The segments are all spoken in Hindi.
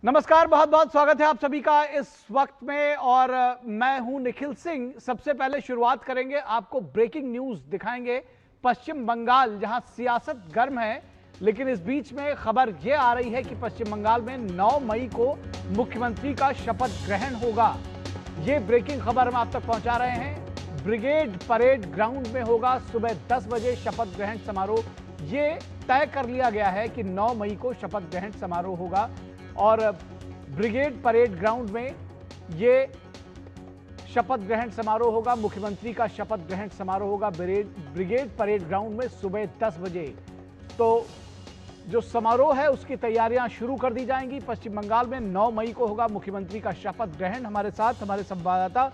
नमस्कार, बहुत बहुत स्वागत है आप सभी का इस वक्त में। और मैं हूं निखिल सिंह। सबसे पहले शुरुआत करेंगे, आपको ब्रेकिंग न्यूज दिखाएंगे पश्चिम बंगाल, जहां सियासत गर्म है। लेकिन इस बीच में खबर यह आ रही है कि पश्चिम बंगाल में 9 मई को मुख्यमंत्री का शपथ ग्रहण होगा। ये ब्रेकिंग खबर हम आप तक पहुंचा रहे हैं। ब्रिगेड परेड ग्राउंड में होगा सुबह 10 बजे शपथ ग्रहण समारोह। ये तय कर लिया गया है कि 9 मई को शपथ ग्रहण समारोह होगा और ब्रिगेड परेड ग्राउंड में ये शपथ ग्रहण समारोह होगा। मुख्यमंत्री का शपथ ग्रहण समारोह होगा ब्रिगेड परेड ग्राउंड में सुबह 10 बजे। तो जो समारोह है उसकी तैयारियां शुरू कर दी जाएंगी। पश्चिम बंगाल में 9 मई को होगा मुख्यमंत्री का शपथ ग्रहण। हमारे साथ हमारे संवाददाता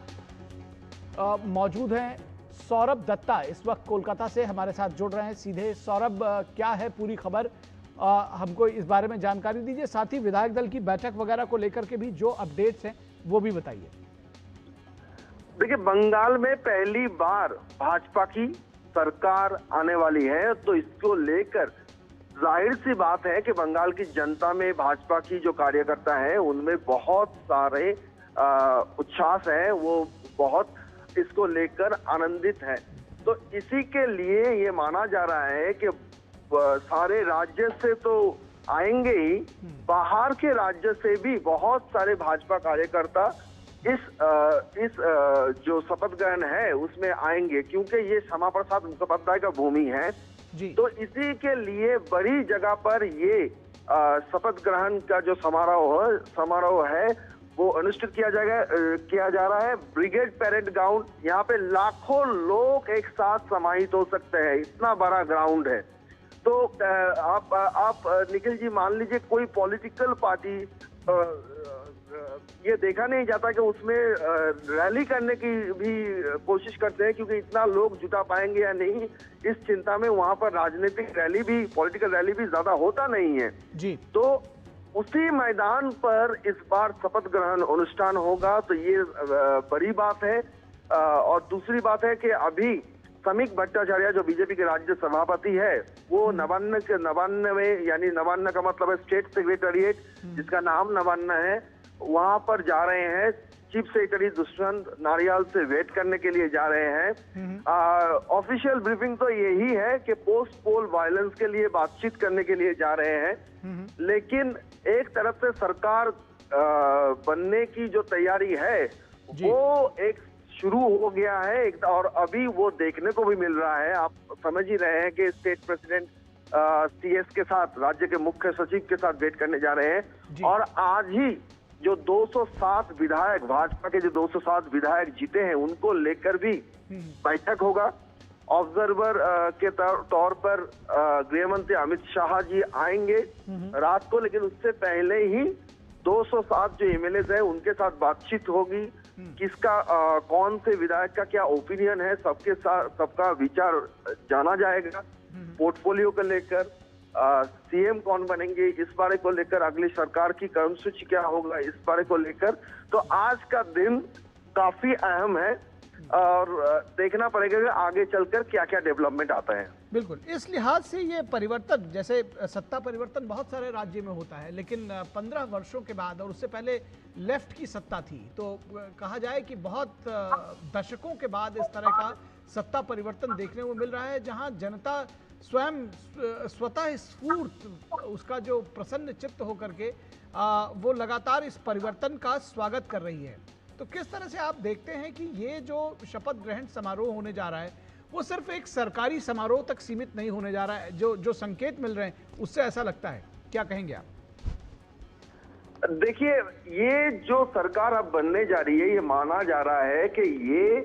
मौजूद हैं। सौरभ दत्ता इस वक्त कोलकाता से हमारे साथ जुड़ रहे हैं सीधे। सौरभ, क्या है पूरी खबर? हमको इस बारे में जानकारी दीजिए। साथ ही विधायक दल की बैठक वगैरह को लेकर के भी जो अपडेट्स हैं वो भी बताइए। देखिए, बंगाल में पहली बार भाजपा की सरकार आने वाली है, तो इसको लेकर जाहिर सी बात है कि बंगाल की जनता में भाजपा की जो कार्यकर्ता है उनमें बहुत सारे उच्छ्वास है, वो बहुत इसको लेकर आनंदित है। तो इसी के लिए ये माना जा रहा है कि सारे राज्य से तो आएंगे ही, बाहर के राज्य से भी बहुत सारे भाजपा कार्यकर्ता इस जो शपथ ग्रहण है उसमें आएंगे, क्योंकि ये श्यामा प्रसाद मुखोपाध्याय का भूमि है जी। तो इसी के लिए बड़ी जगह पर ये शपथ ग्रहण का जो समारोह है वो अनुष्ठित किया जा रहा है। ब्रिगेड परेड ग्राउंड, यहाँ पे लाखों लोग एक साथ समाहित हो सकते हैं, इतना बड़ा ग्राउंड है। तो आप निखिल जी, मान लीजिए कोई पॉलिटिकल पार्टी ये देखा नहीं जाता कि उसमें रैली करने की भी कोशिश करते हैं, क्योंकि इतना लोग जुटा पाएंगे या नहीं इस चिंता में वहां पर राजनीतिक रैली भी, पॉलिटिकल रैली भी ज्यादा होता नहीं है जी। तो उसी मैदान पर इस बार शपथ ग्रहण अनुष्ठान होगा, तो ये बड़ी बात है। और दूसरी बात है कि अभी समीक भट्टाचार्य जो बीजेपी के राज्य सभापति है, वो नवान्न में, यानी नवान्न का मतलब है स्टेट सेक्रेटेरिएट, जिसका नाम नवान्न है, वहां पर जा रहे हैं। चीफ सेक्रेटरी दुष्यंत नारियाल से वेट करने के लिए जा रहे हैं। ऑफिशियल ब्रीफिंग तो यही है कि पोस्ट पोल वायलेंस के लिए बातचीत करने के लिए जा रहे हैं। लेकिन एक तरफ से सरकार बनने की जो तैयारी है वो एक शुरू हो गया है, और अभी वो देखने को भी मिल रहा है। आप समझ ही रहे हैं कि स्टेट प्रेसिडेंट सीएस के साथ, राज्य के मुख्य सचिव के साथ वेट करने जा रहे हैं। और आज ही जो 207 विधायक, भाजपा के जो 207 विधायक जीते हैं, उनको लेकर भी बैठक होगा। ऑब्जर्वर के तौर पर गृह मंत्री अमित शाह जी आएंगे रात को, लेकिन उससे पहले ही 207 जो एमएलए है उनके साथ बातचीत होगी। किसका कौन से विधायक का क्या ओपिनियन है, सबके साथ सबका विचार जाना जाएगा। पोर्टफोलियो को लेकर सीएम कौन बनेंगे इस बारे को लेकर, अगली सरकार की कर्मसूची क्या होगा इस बारे को लेकर। तो आज का दिन काफी अहम है और देखना पड़ेगा कि आगे चलकर क्या क्या डेवलपमेंट आता है। बिल्कुल, इस लिहाज से ये परिवर्तन, जैसे सत्ता परिवर्तन बहुत सारे राज्य में होता है, लेकिन 15 वर्षों के बाद, और उससे पहले लेफ्ट की सत्ता थी, तो कहा जाए कि बहुत दशकों के बाद इस तरह का सत्ता परिवर्तन देखने को मिल रहा है, जहां जनता स्वयं स्वतः स्फूर्त, उसका जो प्रसन्न चित्त होकर के वो लगातार इस परिवर्तन का स्वागत कर रही है। तो किस तरह से आप देखते हैं कि ये जो शपथ ग्रहण समारोह होने जा रहा है वो सिर्फ एक सरकारी समारोह तक सीमित नहीं होने जा रहा है? जो संकेत मिल रहे हैं उससे ऐसा लगता है, क्या कहेंगे आप? देखिए, ये जो सरकार अब बनने जा रही है, ये माना जा रहा है कि ये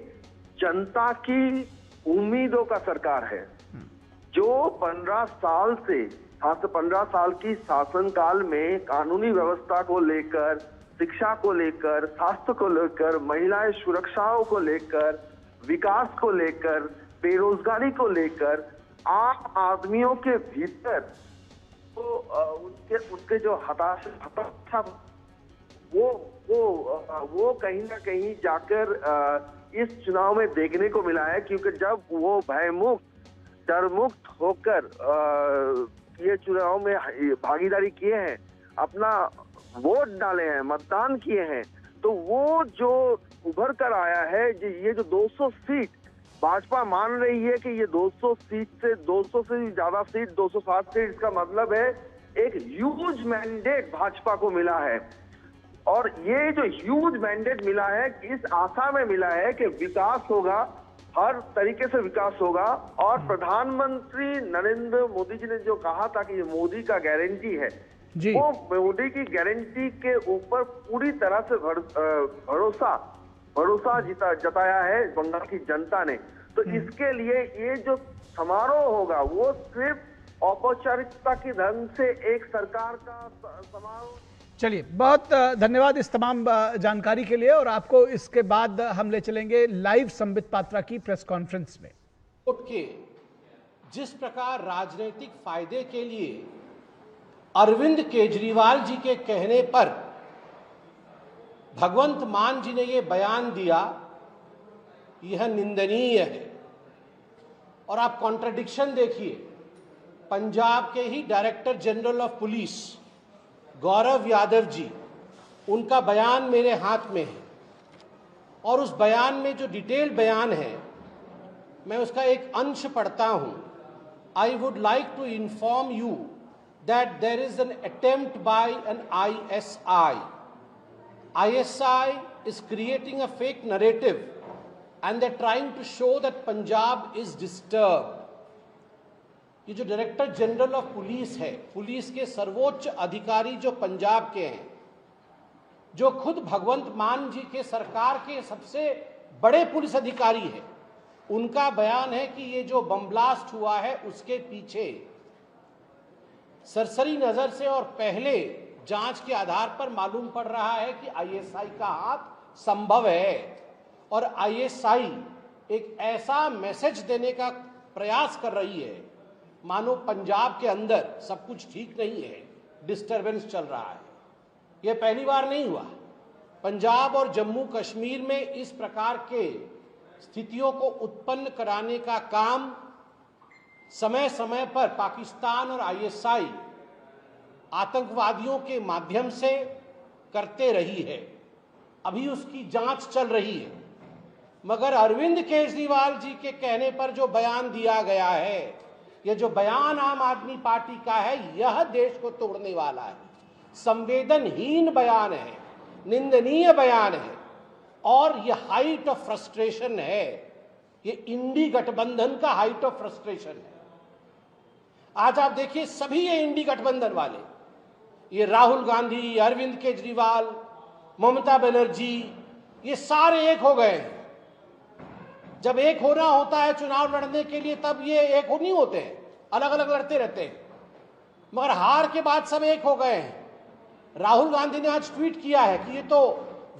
जनता की उम्मीदों का सरकार है। जो 15 साल से, खास 15 साल की शासनकाल में कानूनी व्यवस्था को लेकर, शिक्षा को लेकर, स्वास्थ्य को लेकर, महिलाएं सुरक्षाओं को लेकर, विकास को लेकर, बेरोजगारी को लेकर, आम आदमियों के भीतर तो उनके जो हताशा वो कहीं ना कहीं जाकर इस चुनाव में देखने को मिला है। क्योंकि जब वो भयमुक्त, डरमुक्त होकर ये चुनाव में भागीदारी किए हैं, अपना वोट डाले हैं, मतदान किए हैं, तो वो जो उभर कर आया है, ये जो 200 सीट भाजपा मान रही है कि ये 200 सीट से 200 से ज्यादा सीट, 260 सीट, इसका मतलब है एक ह्यूज मैंडेट भाजपा को मिला है। और ये जो ह्यूज मैंडेट मिला है, इस आशा में मिला है कि विकास होगा, हर तरीके से विकास होगा। और प्रधानमंत्री नरेंद्र मोदी जी ने जो कहा था कि ये मोदी का गारंटी है, वो मोदी की गारंटी के ऊपर पूरी तरह से भरोसा जताया है बंगाल की जनता ने। तो इसके लिए ये जो समारोह होगा वो सिर्फ औपचारिकता के ढंग से एक सरकार का समारोह। चलिए, बहुत धन्यवाद इस तमाम जानकारी के लिए। और आपको इसके बाद हम ले चलेंगे लाइव संबित पात्रा की प्रेस कॉन्फ्रेंस में। के जिस प्रकार राजनीतिक फायदे के लिए अरविंद केजरीवाल जी के कहने पर भगवंत मान जी ने ये बयान दिया, यह निंदनीय है। और आप कॉन्ट्रडिक्शन देखिए, पंजाब के ही director general of police Gaurav Yadav ji, उनका बयान मेरे हाथ में है, और उस बयान में जो डिटेल बयान है, मैं उसका एक अंश पढ़ता हूं। I would like to inform you that there is an attempt by an ISI. ISI is creating a fake narrative and they're trying to show that Punjab is disturbed. ये जो डायरेक्टर जनरल ऑफ पुलिस है, पुलिस के सर्वोच्च अधिकारी जो पंजाब के हैं, जो खुद भगवंत मान जी के सरकार के सबसे बड़े पुलिस अधिकारी है, उनका बयान है कि ये जो बम ब्लास्ट हुआ है उसके पीछे सरसरी नजर से और पहले जांच के आधार पर मालूम पड़ रहा है कि आईएसआई का हाथ संभव है। और आईएसआई एक ऐसा मैसेज देने का प्रयास कर रही है मानो पंजाब के अंदर सब कुछ ठीक नहीं है, डिस्टरबेंस चल रहा है। यह पहली बार नहीं हुआ। पंजाब और जम्मू कश्मीर में इस प्रकार के स्थितियों को उत्पन्न कराने का काम समय समय पर पाकिस्तान और आईएसआई आतंकवादियों के माध्यम से करते रही है। अभी उसकी जांच चल रही है। मगर अरविंद केजरीवाल जी के कहने पर जो बयान दिया गया है, यह जो बयान आम आदमी पार्टी का है, यह देश को तोड़ने वाला है, संवेदनहीन बयान है, निंदनीय बयान है, और यह हाइट ऑफ फ्रस्ट्रेशन है। ये इंडी गठबंधन का हाइट ऑफ फ्रस्ट्रेशन है। आज आप देखिए, सभी ये इंडी गठबंधन वाले, ये राहुल गांधी, अरविंद केजरीवाल, ममता बनर्जी, ये सारे एक हो गए हैं। जब एक होना होता है चुनाव लड़ने के लिए, तब ये एक हो नहीं होते हैं, अलग अलग लड़ते रहते हैं। मगर हार के बाद सब एक हो गए हैं। राहुल गांधी ने आज ट्वीट किया है कि ये तो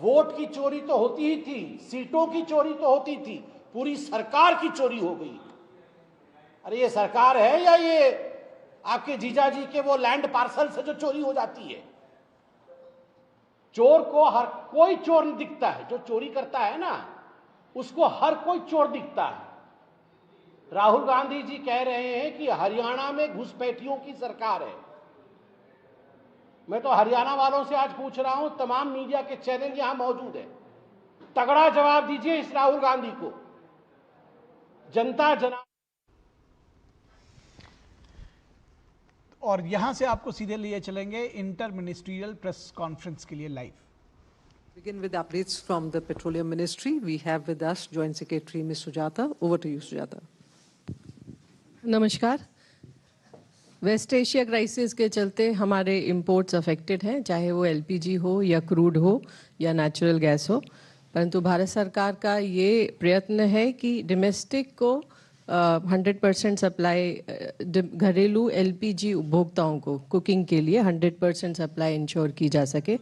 वोट की चोरी तो होती ही थी, सीटों की चोरी तो होती थी, पूरी सरकार की चोरी हो गई। अरे ये सरकार है या ये आपके जीजाजी के वो लैंड पार्सल से जो चोरी हो जाती है? चोर को हर कोई चोर नहीं दिखता है। जो चोरी करता है ना, उसको हर कोई चोर दिखता है। राहुल गांधी जी कह रहे हैं कि हरियाणा में घुसपैठियों की सरकार है। मैं तो हरियाणा वालों से आज पूछ रहा हूं, तमाम मीडिया के चैनल यहां मौजूद है, तगड़ा जवाब दीजिए इस राहुल गांधी को। जनता जना और यहां से आपको सीधे लिए चलेंगे इंटर मिनिस्ट्रियल प्रेस कॉन्फ्रेंस के लिए live. Begin with updates from the Petroleum Ministry. We have with us Joint Secretary Ms. Sujata. Over to you, Sujata. नमस्कार। वेस्ट एशिया क्राइसिस के चलते हमारे इंपोर्ट्स अफेक्टेड हैं, चाहे वो एलपीजी हो या क्रूड हो या नेचुरल गैस हो। परंतु भारत सरकार का ये प्रयत्न है कि डोमेस्टिक को 100% सप्लाई, घरेलू एलपीजी उपभोक्ताओं को कुकिंग के लिए 100% सप्लाई इंश्योर की जा सके,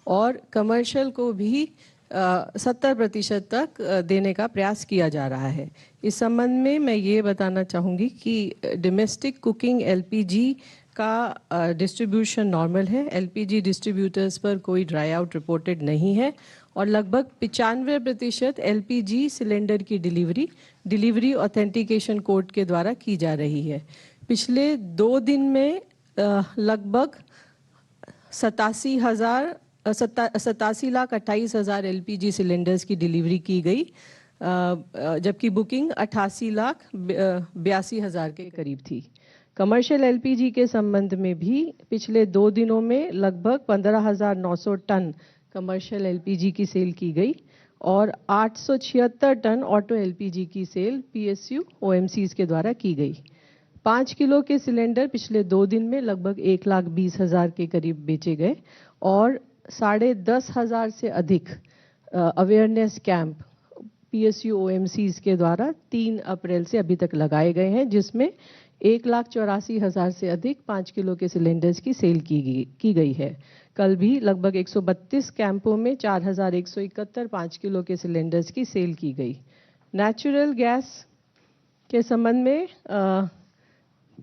और कमर्शियल को भी 70% तक देने का प्रयास किया जा रहा है। इस संबंध में मैं ये बताना चाहूँगी कि डोमेस्टिक कुकिंग एलपीजी का डिस्ट्रीब्यूशन नॉर्मल है। एलपीजी डिस्ट्रीब्यूटर्स पर कोई ड्राई आउट रिपोर्टेड नहीं है, और लगभग 95% एलपीजी सिलेंडर की डिलीवरी ऑथेंटिकेशन कोड के द्वारा की जा रही है। पिछले 2 दिन में लगभग 87,28,000 एलपीजी सिलेंडर्स की डिलीवरी की गई, जबकि बुकिंग 88,82,000 के करीब थी। कमर्शियल एलपीजी के संबंध में भी पिछले 2 दिनों में लगभग 15,900 टन कमर्शियल एलपीजी की सेल की गई और 876 टन ऑटो एलपीजी की सेल पीएसयू ओएमसीज के द्वारा की गई। 5 किलो के सिलेंडर पिछले 2 दिन में लगभग 1,20,000 के करीब बेचे गए और 10,500 से अधिक अवेयरनेस कैंप पीएसयू ओएमसीज के द्वारा 3 अप्रैल से अभी तक लगाए गए हैं, जिसमें 1,84,000 से अधिक 5 किलो के सिलेंडर्स की सेल की गई है। कल भी लगभग 132 कैंपों में 4,171 5 किलो के सिलेंडर्स की सेल की गई। नेचुरल गैस के संबंध में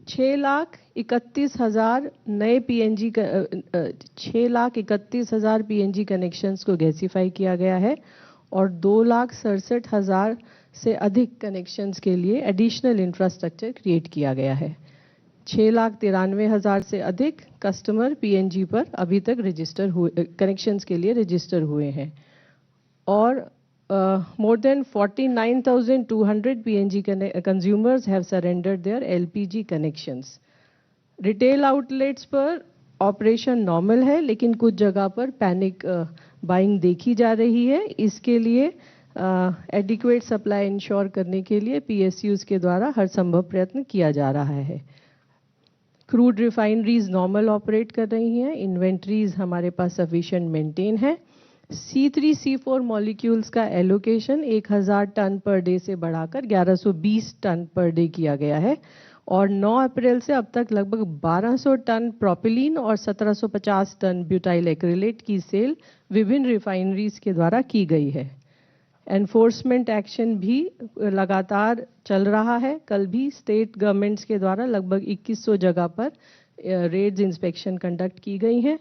6,31,000 नए पीएनजी 6,31,000 पीएनजी कनेक्शंस को गैसीफाई किया गया है और 2,67,000 से अधिक कनेक्शंस के लिए एडिशनल इंफ्रास्ट्रक्चर क्रिएट किया गया है। 6,93,000 से अधिक कस्टमर पीएनजी पर अभी तक रजिस्टर हुए, कनेक्शंस के लिए रजिस्टर हुए हैं और more than 49,200 PNG consumers have surrendered their LPG connections. Retail outlets पर ऑपरेशन नॉर्मल है, लेकिन कुछ जगह पर पैनिक बाइंग देखी जा रही है। इसके लिए एडिक्वेट सप्लाई इंश्योर करने के लिए पीएसयूज के द्वारा हर संभव प्रयत्न किया जा रहा है। क्रूड रिफाइनरीज नॉर्मल ऑपरेट कर रही हैं, इन्वेंट्रीज हमारे पास सफिशिएंट मेंटेन है। C3 C4 मॉलिक्यूल्स का एलोकेशन 1,000 टन पर डे से बढ़ाकर 1,120 टन पर डे किया गया है और 9 अप्रैल से अब तक लगभग 1,200 टन प्रोपिलीन और 1,750 टन ब्यूटाइल एक्रिलेट की सेल विभिन्न रिफाइनरीज के द्वारा की गई है। एनफोर्समेंट एक्शन भी लगातार चल रहा है। कल भी स्टेट गवर्नमेंट्स के द्वारा लगभग 2,100 जगह पर रेड्स इंस्पेक्शन कंडक्ट की गई हैं।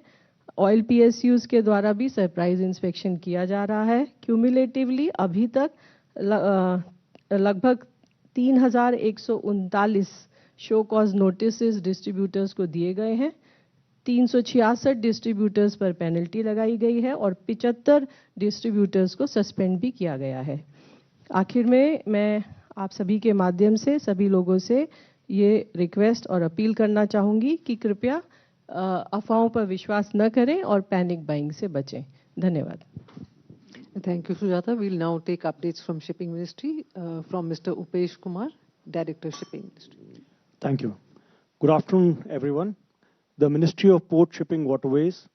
ऑयल पीएसयूज के द्वारा भी सरप्राइज इंस्पेक्शन किया जा रहा है। क्यूमुलेटिवली अभी तक लगभग 3,139 शो कॉज नोटिस डिस्ट्रीब्यूटर्स को दिए गए हैं। 366 डिस्ट्रीब्यूटर्स पर पेनल्टी लगाई गई है और 75 डिस्ट्रीब्यूटर्स को सस्पेंड भी किया गया है। आखिर में मैं आप सभी के माध्यम से सभी लोगों से ये रिक्वेस्ट और अपील करना चाहूँगी कि कृपया अफवाहों पर विश्वास न करें और पैनिक बाइंग से बचें। धन्यवाद। Thank you, Sujata. We'll now take updates from Shipping Ministry from Mr. Upesh Kumar, Director Shipping Ministry. Thank you. Good afternoon, everyone. The Ministry of Port Shipping Waterways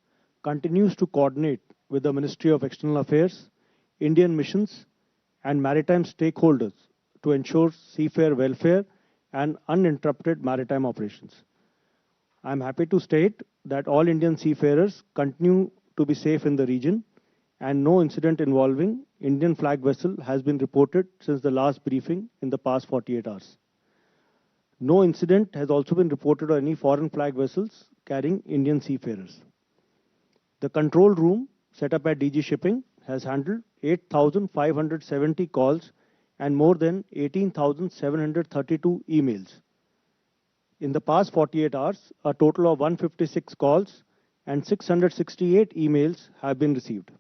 continues to coordinate with the Ministry of External Affairs, Indian missions, and maritime stakeholders to ensure seafarer welfare and uninterrupted maritime operations. I am happy to state that all Indian seafarers continue to be safe in the region and no incident involving Indian flag vessel has been reported since the last briefing in the past 48 hours. No incident has also been reported of any foreign flag vessels carrying Indian seafarers. The control room set up at DG Shipping has handled 8,570 calls and more than 18,732 emails. In the past 48 hours, a total of 156 calls and 668 emails have been received.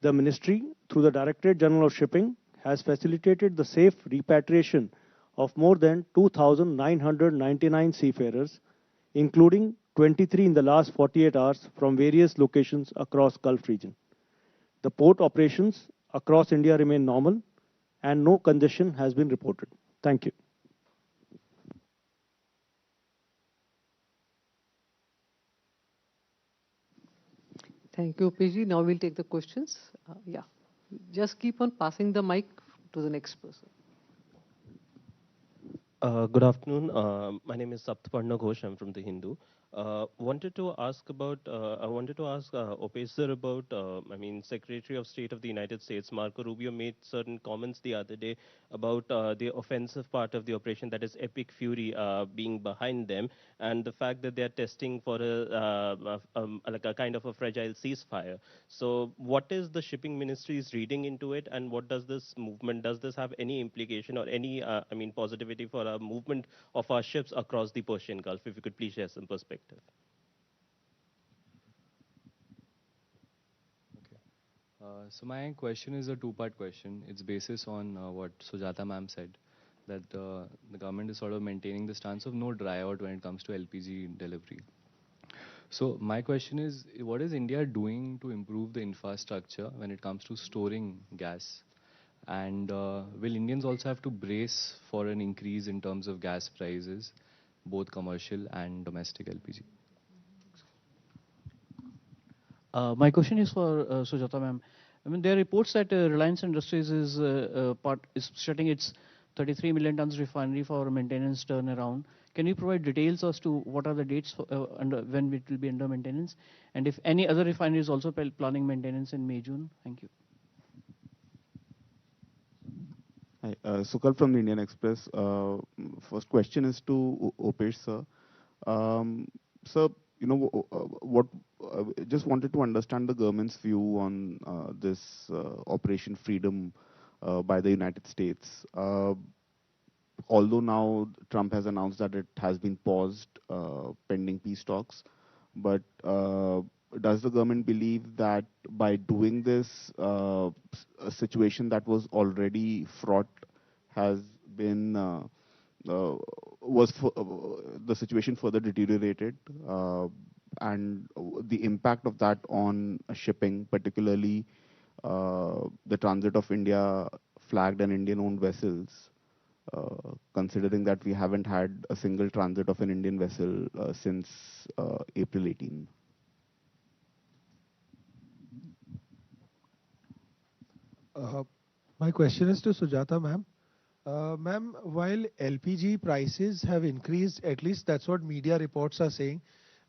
The Ministry, through the Directorate General of Shipping, has facilitated the safe repatriation of more than 2,999 seafarers, including 23 in the last 48 hours from various locations across Gulf region. The port operations across India remain normal and no congestion has been reported. Thank you. Thank you, Upesh. Now we'll take the questions. Yeah, just keep on passing the mic to the next person. Good afternoon. My name is Saptaparna Ghosh. I'm from The Hindu. Wanted to ask Upesh sir about, Secretary of State of the United States, Marco Rubio, made certain comments the other day about the offensive part of the operation, that is Epic Fury, being behind them, and the fact that they are testing for like a kind of a fragile ceasefire. So what is the shipping ministry's reading into it, and what does this movement, does this have any implication or any, positivity for a movement of our ships across the Persian Gulf? If you could please share some perspective. So my question is a two-part question. It's basis on what Sujata ma'am said, that the government is sort of maintaining the stance of no dry out when it comes to LPG delivery. So my question is, what is India doing to improve the infrastructure when it comes to storing gas? And will Indians also have to brace for an increase in terms of gas prices, both commercial and domestic LPG? My question is for Sujata ma'am. I mean, there are reports that Reliance Industries is shutting its 33 million tons refinery for maintenance turnaround. Can you provide details as to what are the dates for, when it will be under maintenance, and if any other refinery is also planning maintenance in May, June? Thank you. Hi, Sukal from the Indian Express. First question is to Opesh sir. Sir, you know, just wanted to understand the government's view on this Operation Freedom by the United States. Although now Trump has announced that it has been paused pending peace talks, but does the government believe that by doing this, a situation that was already fraught has been the situation further deteriorated, and the impact of that on shipping, particularly the transit of India flagged and Indian-owned vessels, considering that we haven't had a single transit of an Indian vessel since April 18. My question is to Sujata ma'am. Ma'am, while LPG prices have increased, at least that's what media reports are saying,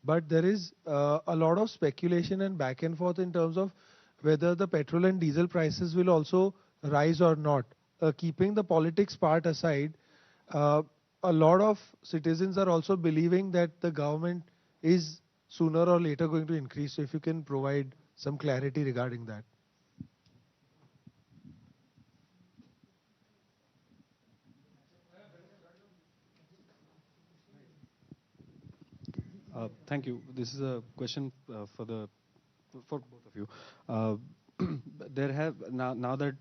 but there is a lot of speculation and back and forth in terms of whether the petrol and diesel prices will also rise or not. Keeping the politics part aside, a lot of citizens are also believing that the government is sooner or later going to increase. So if you can provide some clarity regarding that. Thank you. This is a question for both of you. There have now that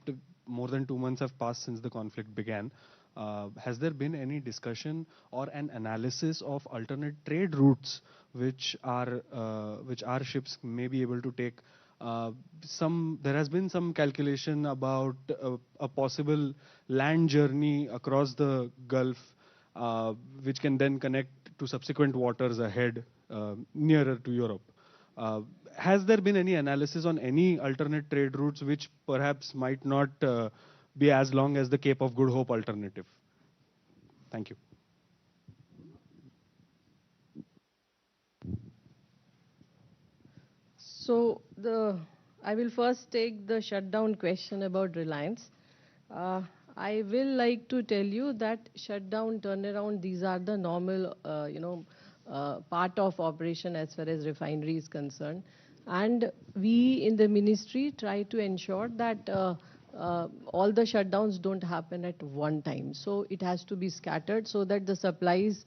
more than 2 months have passed since the conflict began, has there been any discussion or an analysis of alternate trade routes which our ships may be able to take? There has been some calculation about a possible land journey across the Gulf, which can then connect to subsequent waters ahead, nearer to Europe. Has there been any analysis on any alternate trade routes which perhaps might not be as long as the Cape of Good Hope alternative? Thank you. So I will first take the shutdown question about Reliance. I will like to tell you that shutdown, turnaround, these are the normal, part of operation as far as refinery is concerned. And we in the ministry try to ensure that all the shutdowns don't happen at one time. So it has to be scattered so that the supplies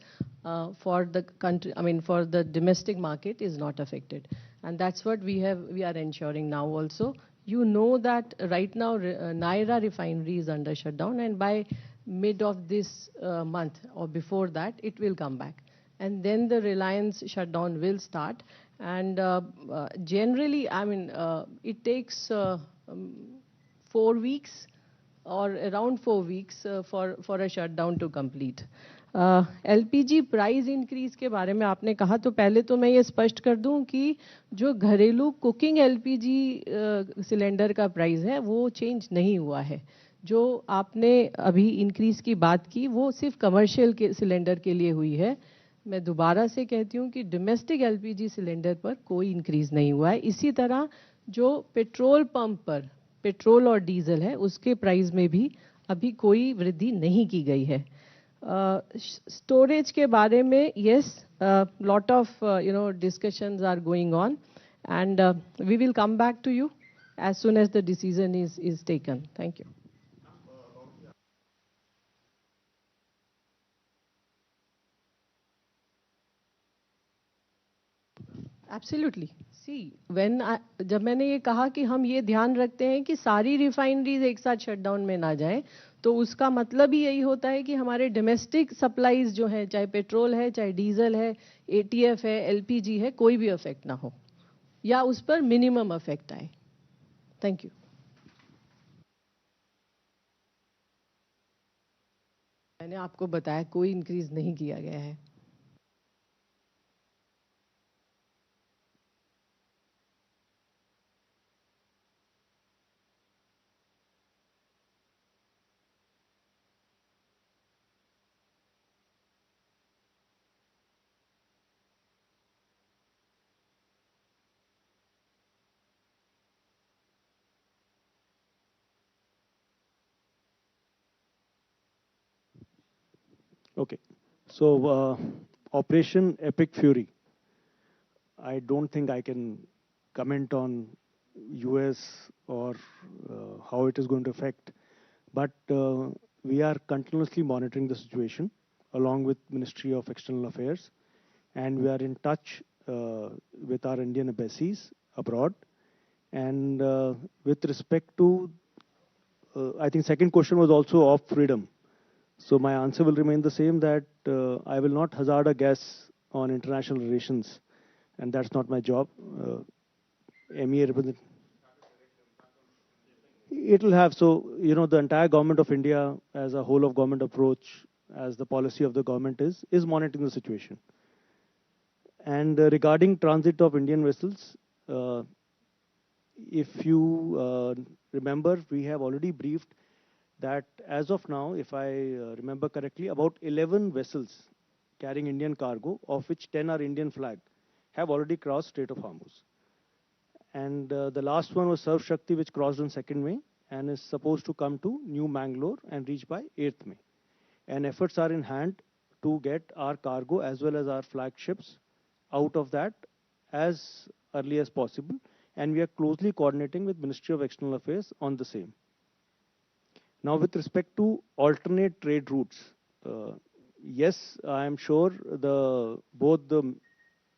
for the country, for the domestic market is not affected. And that's what we are ensuring now also. You know that right now Naira refinery is under shutdown, and by mid of this month or before that, it will come back. And then the Reliance shutdown will start. And generally, it takes 4 weeks or around 4 weeks for a shutdown to complete. LPG price increase के बारे में आपने कहा, तो पहले तो मैं ये स्पष्ट कर दूं कि जो घरेलू कुकिंग LPG सिलेंडर का प्राइस है वो चेंज नहीं हुआ है. जो आपने अभी इंक्रीज की बात की वो सिर्फ कमर्शियल के सिलेंडर के लिए हुई है. मैं दोबारा से कहती हूँ कि डोमेस्टिक LPG सिलेंडर पर कोई इंक्रीज नहीं हुआ है. इसी तरह जो पेट्रोल पंप पर पेट्रोल और डीजल है उसके प्राइस में भी अभी कोई वृद्धि नहीं की गई है. Storage के बारे में, yes, lot of discussions are going on, and we will come back to you as soon as the decision is taken. Thank you. Absolutely. जब मैंने ये कहा कि हम ये ध्यान रखते हैं कि सारी रिफाइनरीज एक साथ शटडाउन में ना जाएं, तो उसका मतलब ही यही होता है कि हमारे डोमेस्टिक सप्लाईज जो है, चाहे पेट्रोल है, चाहे डीजल है, एटीएफ है, एलपीजी है, कोई भी अफेक्ट ना हो या उस पर मिनिमम अफेक्ट आए। Thank you. मैंने आपको बताया कोई इंक्रीज नहीं किया गया है। Okay. So, Operation Epic Fury. I don't think I can comment on US or how it is going to affect, but we are continuously monitoring the situation along with Ministry of External Affairs, and we are in touch with our Indian embassies abroad. And with respect to, I think second question was also of freedom. So my answer will remain the same, that I will not hazard a guess on international relations, and that's not my job. MEA represent. It will have, so, you know, the entire government of India as a whole of government approach, as the policy of the government is monitoring the situation. And regarding transit of Indian vessels, if you remember, we have already briefed that as of now, if I remember correctly, about 11 vessels carrying Indian cargo, of which 10 are Indian flagged, have already crossed Strait of Hormuz. And the last one was Sarv Shakti, which crossed on 2nd May and is supposed to come to New Mangalore and reach by 8th May. And efforts are in hand to get our cargo as well as our flagships out of that as early as possible. And we are closely coordinating with Ministry of External Affairs on the same. Now, with respect to alternate trade routes, yes, I am sure both the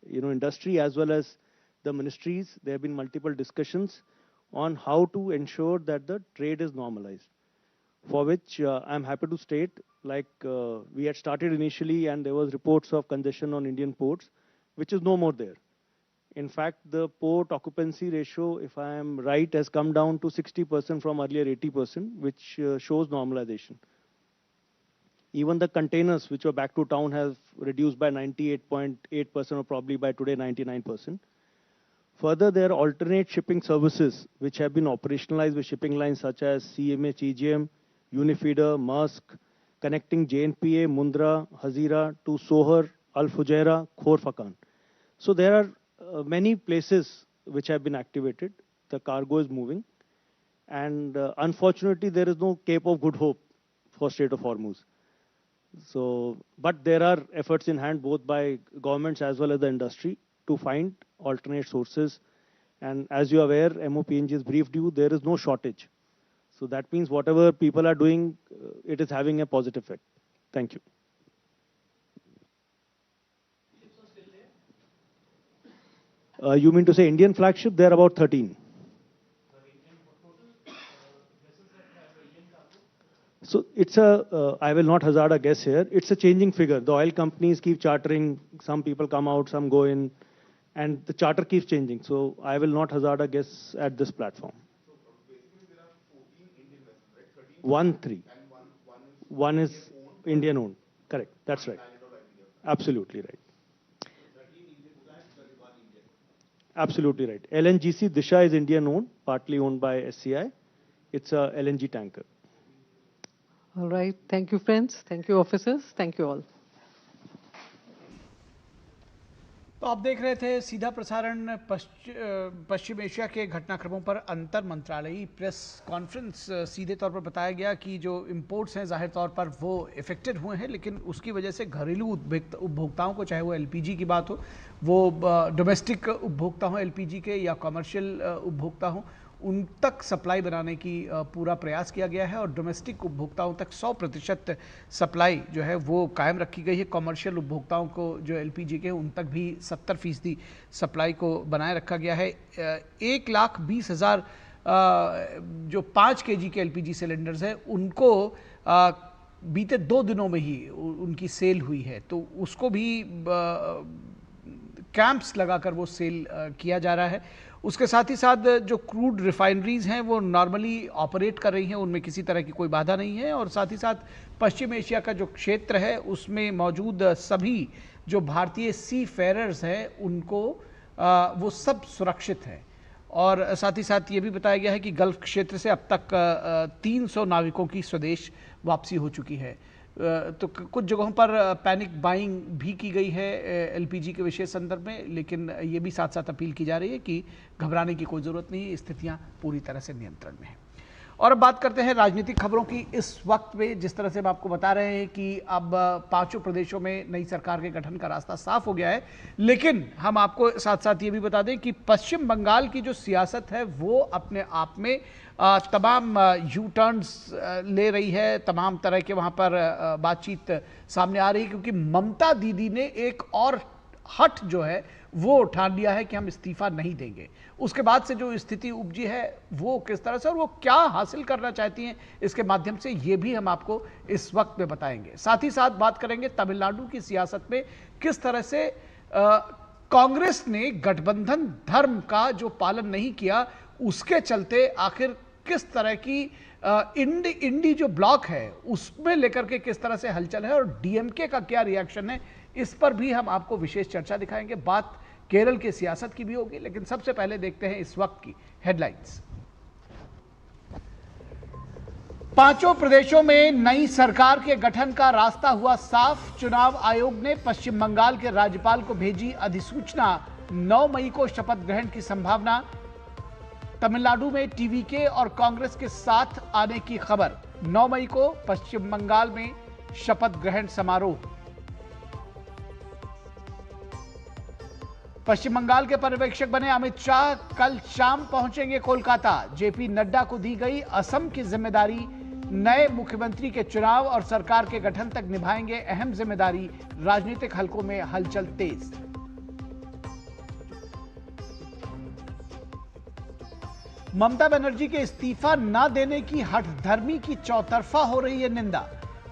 industry as well as the ministries, there have been multiple discussions on how to ensure that the trade is normalized. For which I'm happy to state, like we had started initially, and there was reports of congestion on Indian ports, which is no more there. In fact, the port occupancy ratio, if I am right, has come down to 60% from earlier 80%, which shows normalization. Even the containers which were back to town have reduced by 98.8%, or probably by today 99%. Further, there are alternate shipping services which have been operationalized with shipping lines such as CMH, EGM, Unifeeder, Maersk, connecting JNPA, Mundra, Hazira to Sohar, Al Fujairah, Khor Fakkan. So there are many places which have been activated. The cargo is moving. And unfortunately, there is no Cape of Good Hope for Strait of Hormuz. So, but there are efforts in hand both by governments as well as the industry to find alternate sources. And as you are aware, MOPNG has briefed you, there is no shortage. So that means whatever people are doing, it is having a positive effect. Thank you. You mean to say Indian flagship? There are about 13. So it's I will not hazard a guess here. It's a changing figure. The oil companies keep chartering. Some people come out, some go in, and the charter keeps changing. So I will not hazard a guess at this platform. So basically there are 14 Indian vessels, right? 13. And one is Indian owned. Correct. That's right. Absolutely right. Absolutely right. LNGC Disha is Indian owned, partly owned by SCI. It's a LNG tanker. All right. Thank you, friends. Thank you, officers. Thank you all. तो आप देख रहे थे सीधा प्रसारण पश्चिम एशिया के घटनाक्रमों पर अंतर मंत्रालयी प्रेस कॉन्फ्रेंस। सीधे तौर पर बताया गया कि जो इंपोर्ट्स हैं जाहिर तौर पर वो इफेक्टेड हुए हैं, लेकिन उसकी वजह से घरेलू उपभोक्ताओं को, चाहे वो एलपीजी की बात हो, वो डोमेस्टिक उपभोक्ता हो एलपीजी के या कमर्शियल उपभोक्ता हो, उन तक सप्लाई बनाने की पूरा प्रयास किया गया है और डोमेस्टिक उपभोक्ताओं तक 100% सप्लाई जो है वो कायम रखी गई है। कॉमर्शियल उपभोक्ताओं को जो एलपीजी के उन तक भी 70% सप्लाई को बनाए रखा गया है। 1,20,000 जो 5 kg के एलपीजी सिलेंडर्स हैं उनको बीते 2 दिनों में ही उनकी सेल हुई है, तो उसको भी कैंप्स लगाकर वो सेल किया जा रहा है। उसके साथ ही साथ जो क्रूड रिफाइनरीज हैं वो नॉर्मली ऑपरेट कर रही हैं, उनमें किसी तरह की कोई बाधा नहीं है। और साथ ही साथ पश्चिम एशिया का जो क्षेत्र है उसमें मौजूद सभी जो भारतीय सी फेरर्स हैं उनको वो सब सुरक्षित हैं। और साथ ही साथ ये भी बताया गया है कि गल्फ क्षेत्र से अब तक 300 नाविकों की स्वदेश वापसी हो चुकी है। तो कुछ जगहों पर पैनिक बाइंग भी की गई है एलपीजी के विशेष संदर्भ में, लेकिन ये भी साथ साथ अपील की जा रही है कि घबराने की कोई ज़रूरत नहीं, स्थितियां पूरी तरह से नियंत्रण में हैं। और अब बात करते हैं राजनीतिक खबरों की। इस वक्त में जिस तरह से हम आपको बता रहे हैं कि अब 5 प्रदेशों में नई सरकार के गठन का रास्ता साफ हो गया है, लेकिन हम आपको साथ साथ ये भी बता दें कि पश्चिम बंगाल की जो सियासत है वो अपने आप में तमाम यू टर्न्स ले रही है, तमाम तरह के वहाँ पर बातचीत सामने आ रही है, क्योंकि ममता दीदी ने एक और हट जो है वो ठान लिया है कि हम इस्तीफा नहीं देंगे। उसके बाद से जो स्थिति उपजी है वो किस तरह से और वो क्या हासिल करना चाहती हैं, इसके माध्यम से ये भी हम आपको इस वक्त में बताएंगे। साथ ही साथ बात करेंगे तमिलनाडु की सियासत में किस तरह से कांग्रेस ने गठबंधन धर्म का जो पालन नहीं किया, उसके चलते आखिर किस तरह की इंडी जो ब्लॉक है उसमें लेकर के किस तरह से हलचल है और डीएमके का क्या रिएक्शन है, इस पर भी हम आपको विशेष चर्चा दिखाएंगे। बात केरल की सियासत की भी होगी, लेकिन सबसे पहले देखते हैं इस वक्त की हेडलाइंस। 5 प्रदेशों में नई सरकार के गठन का रास्ता हुआ साफ। चुनाव आयोग ने पश्चिम बंगाल के राज्यपाल को भेजी अधिसूचना। 9 मई को शपथ ग्रहण की संभावना। तमिलनाडु में टीवीके और कांग्रेस के साथ आने की खबर। 9 मई को पश्चिम बंगाल में शपथ ग्रहण समारोह। पश्चिम बंगाल के पर्यवेक्षक बने अमित शाह कल शाम पहुंचेंगे कोलकाता। जेपी नड्डा को दी गई असम की जिम्मेदारी। नए मुख्यमंत्री के चुनाव और सरकार के गठन तक निभाएंगे अहम जिम्मेदारी। राजनीतिक हलकों में हलचल तेज। ममता बनर्जी के इस्तीफा न देने की हठधर्मी की चौतरफा हो रही है निंदा।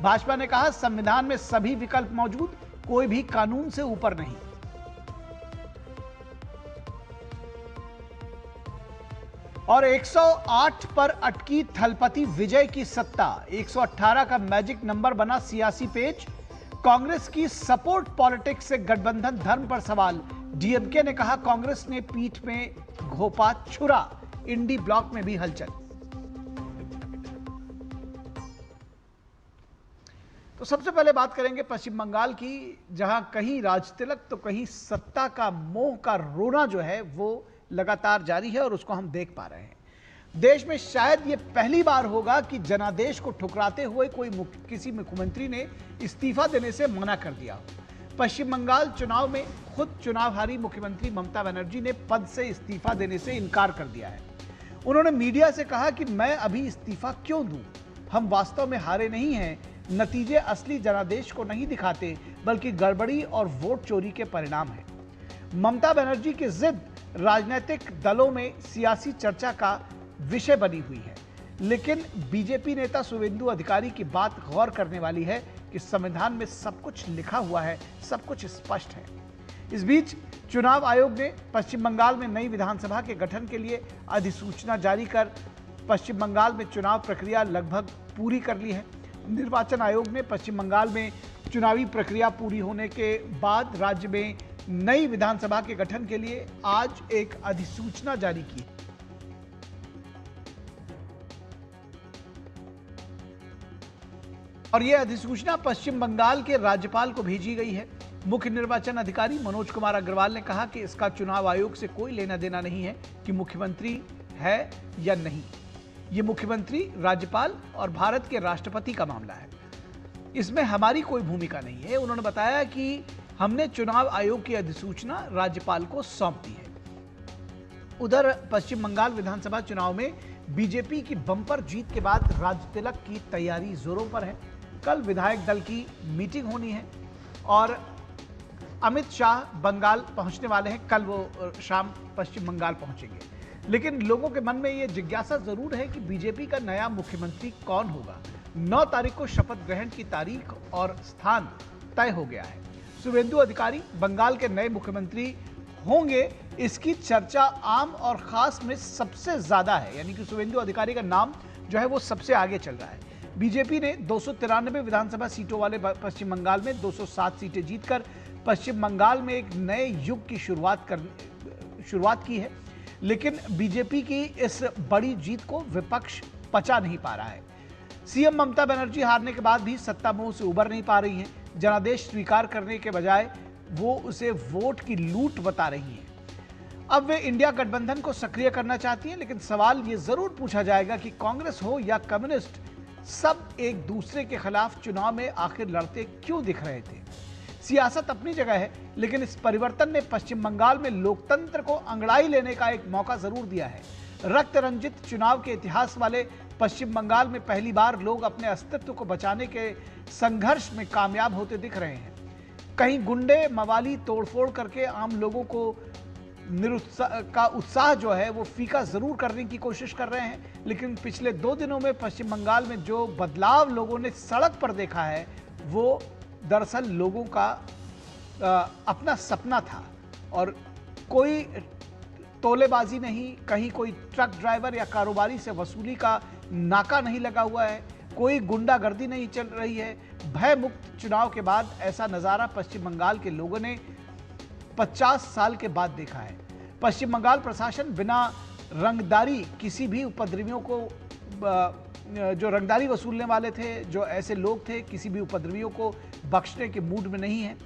भाजपा ने कहा संविधान में सभी विकल्प मौजूद, कोई भी कानून से ऊपर नहीं। और 108 पर अटकी थलपति विजय की सत्ता। 118 का मैजिक नंबर बना सियासी पेच। कांग्रेस की सपोर्ट पॉलिटिक्स से गठबंधन धर्म पर सवाल। डीएमके ने कहा कांग्रेस ने पीठ में घोपा छुरा। इंडी ब्लॉक में भी हलचल। तो सबसे पहले बात करेंगे पश्चिम बंगाल की, जहां कहीं राजतिलक तो कहीं सत्ता का मोह का रोना जो है वो लगातार जारी है और उसको हम देख पा रहे हैं। देश में शायद ये पहली बार होगा कि जनादेश को ठुकराते हुए किसी मुख्यमंत्री ने इस्तीफा देने से मना कर दिया। पश्चिम बंगाल चुनाव में खुद चुनाव हारी मुख्यमंत्री ममता बनर्जी ने पद से इस्तीफा देने से इनकार कर दिया है। उन्होंने मीडिया से कहा कि मैं अभी इस्तीफा क्यों दूं? हम वास्तव में हारे नहीं हैं। नतीजे असली जनादेश को नहीं दिखाते, बल्कि गड़बड़ी और वोट चोरी के परिणाम है। ममता बनर्जी की जिद राजनीतिक दलों में सियासी चर्चा का विषय बनी हुई है, लेकिन बीजेपी नेता शुवेंदु अधिकारी की बात गौर करने वाली है कि संविधान में सब कुछ लिखा हुआ है, सब कुछ स्पष्ट है। इस बीच चुनाव आयोग ने पश्चिम बंगाल में नई विधानसभा के गठन के लिए अधिसूचना जारी कर पश्चिम बंगाल में चुनाव प्रक्रिया लगभग पूरी कर ली है। निर्वाचन आयोग ने पश्चिम बंगाल में चुनावी प्रक्रिया पूरी होने के बाद राज्य में नई विधानसभा के गठन के लिए आज एक अधिसूचना जारी की। और यह अधिसूचना पश्चिम बंगाल के राज्यपाल को भेजी गई है। मुख्य निर्वाचन अधिकारी मनोज कुमार अग्रवाल ने कहा कि इसका चुनाव आयोग से कोई लेना देना नहीं है कि मुख्यमंत्री है या नहीं। यह मुख्यमंत्री, राज्यपाल और भारत के राष्ट्रपति का मामला है, इसमें हमारी कोई भूमिका नहीं है। उन्होंने बताया कि हमने चुनाव आयोग की अधिसूचना राज्यपाल को सौंप दी है। उधर पश्चिम बंगाल विधानसभा चुनाव में बीजेपी की बम्पर जीत के बाद राज तिलक की तैयारी जोरों पर है। कल विधायक दल की मीटिंग होनी है और अमित शाह बंगाल पहुंचने वाले हैं। कल वो शाम पश्चिम बंगाल पहुंचेंगे, लेकिन लोगों के मन में यह जिज्ञासा जरूर है कि बीजेपी का नया मुख्यमंत्री कौन होगा। 9 तारीख को शपथ ग्रहण की तारीख और स्थान तय हो गया है। शुभेंदु अधिकारी बंगाल के नए मुख्यमंत्री होंगे, इसकी चर्चा आम और खास में सबसे ज्यादा है, यानी कि शुभेंदु अधिकारी का नाम जो है वो सबसे आगे चल रहा है। बीजेपी ने 293 विधानसभा सीटों वाले पश्चिम बंगाल में 207 सीटें जीतकर पश्चिम बंगाल में एक नए युग की शुरुआत की है, लेकिन बीजेपी की इस बड़ी जीत को विपक्ष पचा नहीं पा रहा है। सीएम ममता बनर्जी हारने के बाद भी सत्ता मोह से उबर नहीं पा रही हैं। जनादेश स्वीकार करने के बजाय वो उसे वोट की लूट बता रही हैं। अब वे इंडिया गठबंधन को सक्रिय करना चाहती हैं, लेकिन सवाल ये जरूर पूछा जाएगा कि कांग्रेस हो या कम्युनिस्ट, सब एक दूसरे के खिलाफ चुनाव में आखिर लड़ते क्यों दिख रहे थे। सियासत अपनी जगह है, लेकिन इस परिवर्तन ने पश्चिम बंगाल में लोकतंत्र को अंगड़ाई लेने का एक मौका जरूर दिया है। रक्त रंजित चुनाव के इतिहास वाले पश्चिम बंगाल में पहली बार लोग अपने अस्तित्व को बचाने के संघर्ष में कामयाब होते दिख रहे हैं। कहीं गुंडे मवाली तोड़फोड़ करके आम लोगों को का उत्साह जो है वो फीका जरूर करने की कोशिश कर रहे हैं, लेकिन पिछले 2 दिनों में पश्चिम बंगाल में जो बदलाव लोगों ने सड़क पर देखा है वो दरअसल लोगों का अपना सपना था। और कोई तोलेबाजी नहीं, कहीं कोई ट्रक ड्राइवर या कारोबारी से वसूली का नाका नहीं लगा हुआ है, कोई गुंडागर्दी नहीं चल रही है। भय मुक्त चुनाव के बाद ऐसा नज़ारा पश्चिम बंगाल के लोगों ने 50 साल के बाद देखा है। पश्चिम बंगाल प्रशासन बिना रंगदारी किसी भी उपद्रवियों को, जो रंगदारी वसूलने वाले थे, जो ऐसे लोग थे, किसी भी उपद्रवियों को बख्शने के मूड में नहीं है।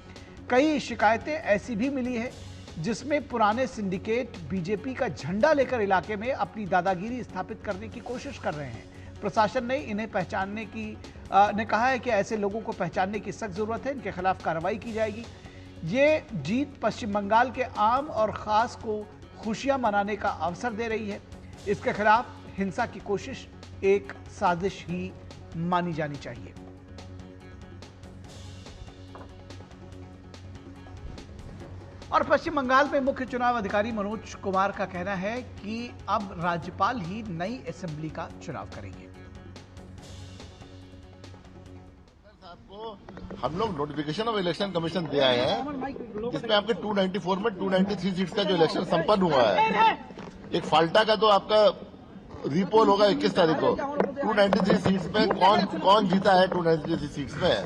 कई शिकायतें ऐसी भी मिली है जिसमें पुराने सिंडिकेट बीजेपी का झंडा लेकर इलाके में अपनी दादागिरी स्थापित करने की कोशिश कर रहे हैं। प्रशासन ने इन्हें पहचानने की ने कहा है कि ऐसे लोगों को पहचानने की सख्त जरूरत है, इनके खिलाफ कार्रवाई की जाएगी। ये जीत पश्चिम बंगाल के आम और खास को खुशियां मनाने का अवसर दे रही है। इसके खिलाफ हिंसा की कोशिश एक साजिश ही मानी जानी चाहिए। और पश्चिम बंगाल में मुख्य चुनाव अधिकारी मनोज कुमार का कहना है कि अब राज्यपाल ही नई असेंबली का चुनाव करेंगे। हम लोग नोटिफिकेशन ऑफ इलेक्शन कमीशन दे आए हैं, जिसमें आपके 294 में 293 सीट्स का जो इलेक्शन संपन्न हुआ है। एक फाल्टा का तो आपका रीपोल होगा 21 तारीख को। 293 सीट्स में कौन जीता है 293 सीट्स में,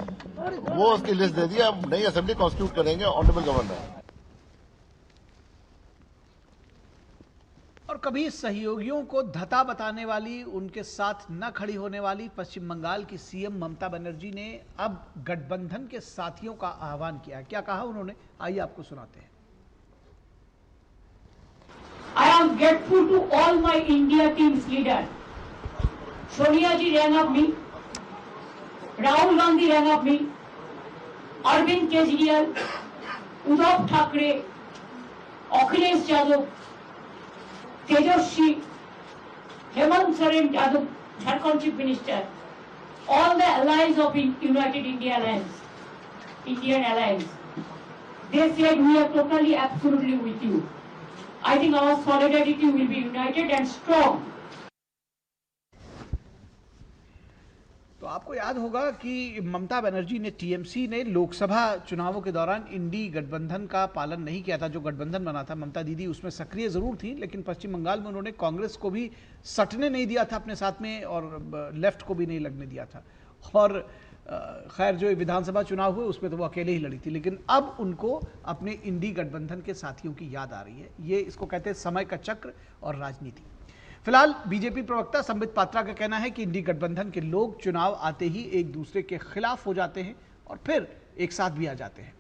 वो उसकी लिस्ट दे दी। हम नई असेंबली कॉन्स्टिट्यूट करेंगे ऑनरेबल गवर्नर। और कभी सहयोगियों को धता बताने वाली, उनके साथ न खड़ी होने वाली पश्चिम बंगाल की सीएम ममता बनर्जी ने अब गठबंधन के साथियों का आह्वान किया। क्या कहा उन्होंने, आइए आपको सुनाते हैं। I am grateful to all my India team's leaders. Sonia ji rang up me, Rahul Gandhi rang up me, Arvind Kejriwal, Uddhav Thackeray, Akhilesh Yadav, Tejaswi, Hemant Soren Yadav, Jharkhand Chief Minister, all the allies of United India Alliance, Indian Alliance, they said we are totally, absolutely with you. I think our solidarity will be united and strong. तो आपको याद होगा कि ममता बनर्जी ने, टीएमसी ने लोकसभा चुनावों के दौरान इंडी गठबंधन का पालन नहीं किया था। जो गठबंधन बना था, ममता दीदी उसमें सक्रिय जरूर थी, लेकिन पश्चिम बंगाल में उन्होंने कांग्रेस को भी सटने नहीं दिया था अपने साथ में, और लेफ्ट को भी नहीं लगने दिया था। और खैर जो विधानसभा चुनाव हुए उसमें तो वो अकेले ही लड़ी थी, लेकिन अब उनको अपने इंडी गठबंधन के साथियों की याद आ रही है। ये इसको कहते हैं समय का चक्र और राजनीति। फिलहाल बीजेपी प्रवक्ता संबित पात्रा का कहना है कि इंडी गठबंधन के लोग चुनाव आते ही एक दूसरे के खिलाफ हो जाते हैं और फिर एक साथ भी आ जाते हैं।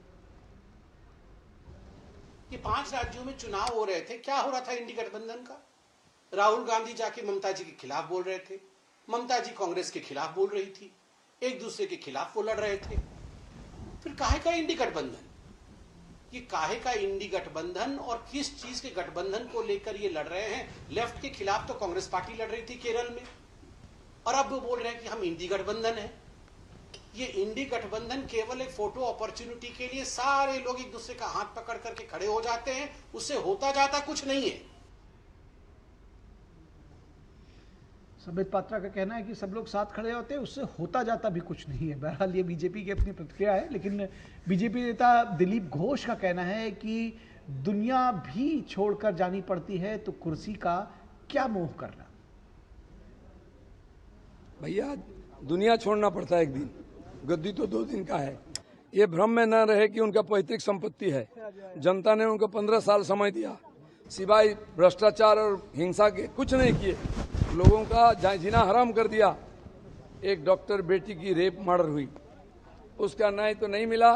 कि 5 राज्यों में चुनाव हो रहे थे, क्या हो रहा था इंडी गठबंधन का? राहुल गांधी जाके ममता जी के खिलाफ बोल रहे थे, ममता जी कांग्रेस के खिलाफ बोल रही थी, एक दूसरे के खिलाफ वो लड़ रहे थे। फिर काहे का इंडी गठबंधन? कि काहे का इंडी गठबंधन और किस चीज के गठबंधन को लेकर ये लड़ रहे हैं। लेफ्ट के खिलाफ तो कांग्रेस पार्टी लड़ रही थी केरल में, और अब वो बोल रहे हैं कि हम इंडी गठबंधन है। ये इंडी गठबंधन केवल एक फोटो अपॉर्चुनिटी के लिए सारे लोग एक दूसरे का हाथ पकड़ करके खड़े हो जाते हैं, उससे होता जाता कुछ नहीं है। संबित पात्रा का कहना है कि सब लोग साथ खड़े होते हैं, उससे होता जाता भी कुछ नहीं है। बहरहाल ये बीजेपी की अपनी प्रतिक्रिया है, लेकिन बीजेपी नेता दिलीप घोष का कहना है कि दुनिया भी छोड़कर जानी पड़ती है तो कुर्सी का क्या मोह करना। भैया दुनिया छोड़ना पड़ता है एक दिन, गद्दी तो 2 दिन का है। ये भ्रम में न रहे कि उनका पैतृक संपत्ति है। जनता ने उनको 15 साल समय दिया, सिवाय भ्रष्टाचार और हिंसा के कुछ नहीं किए। लोगों का जीना हराम कर दिया। एक डॉक्टर बेटी की रेप मर्डर हुई, उसका न्याय तो नहीं मिला।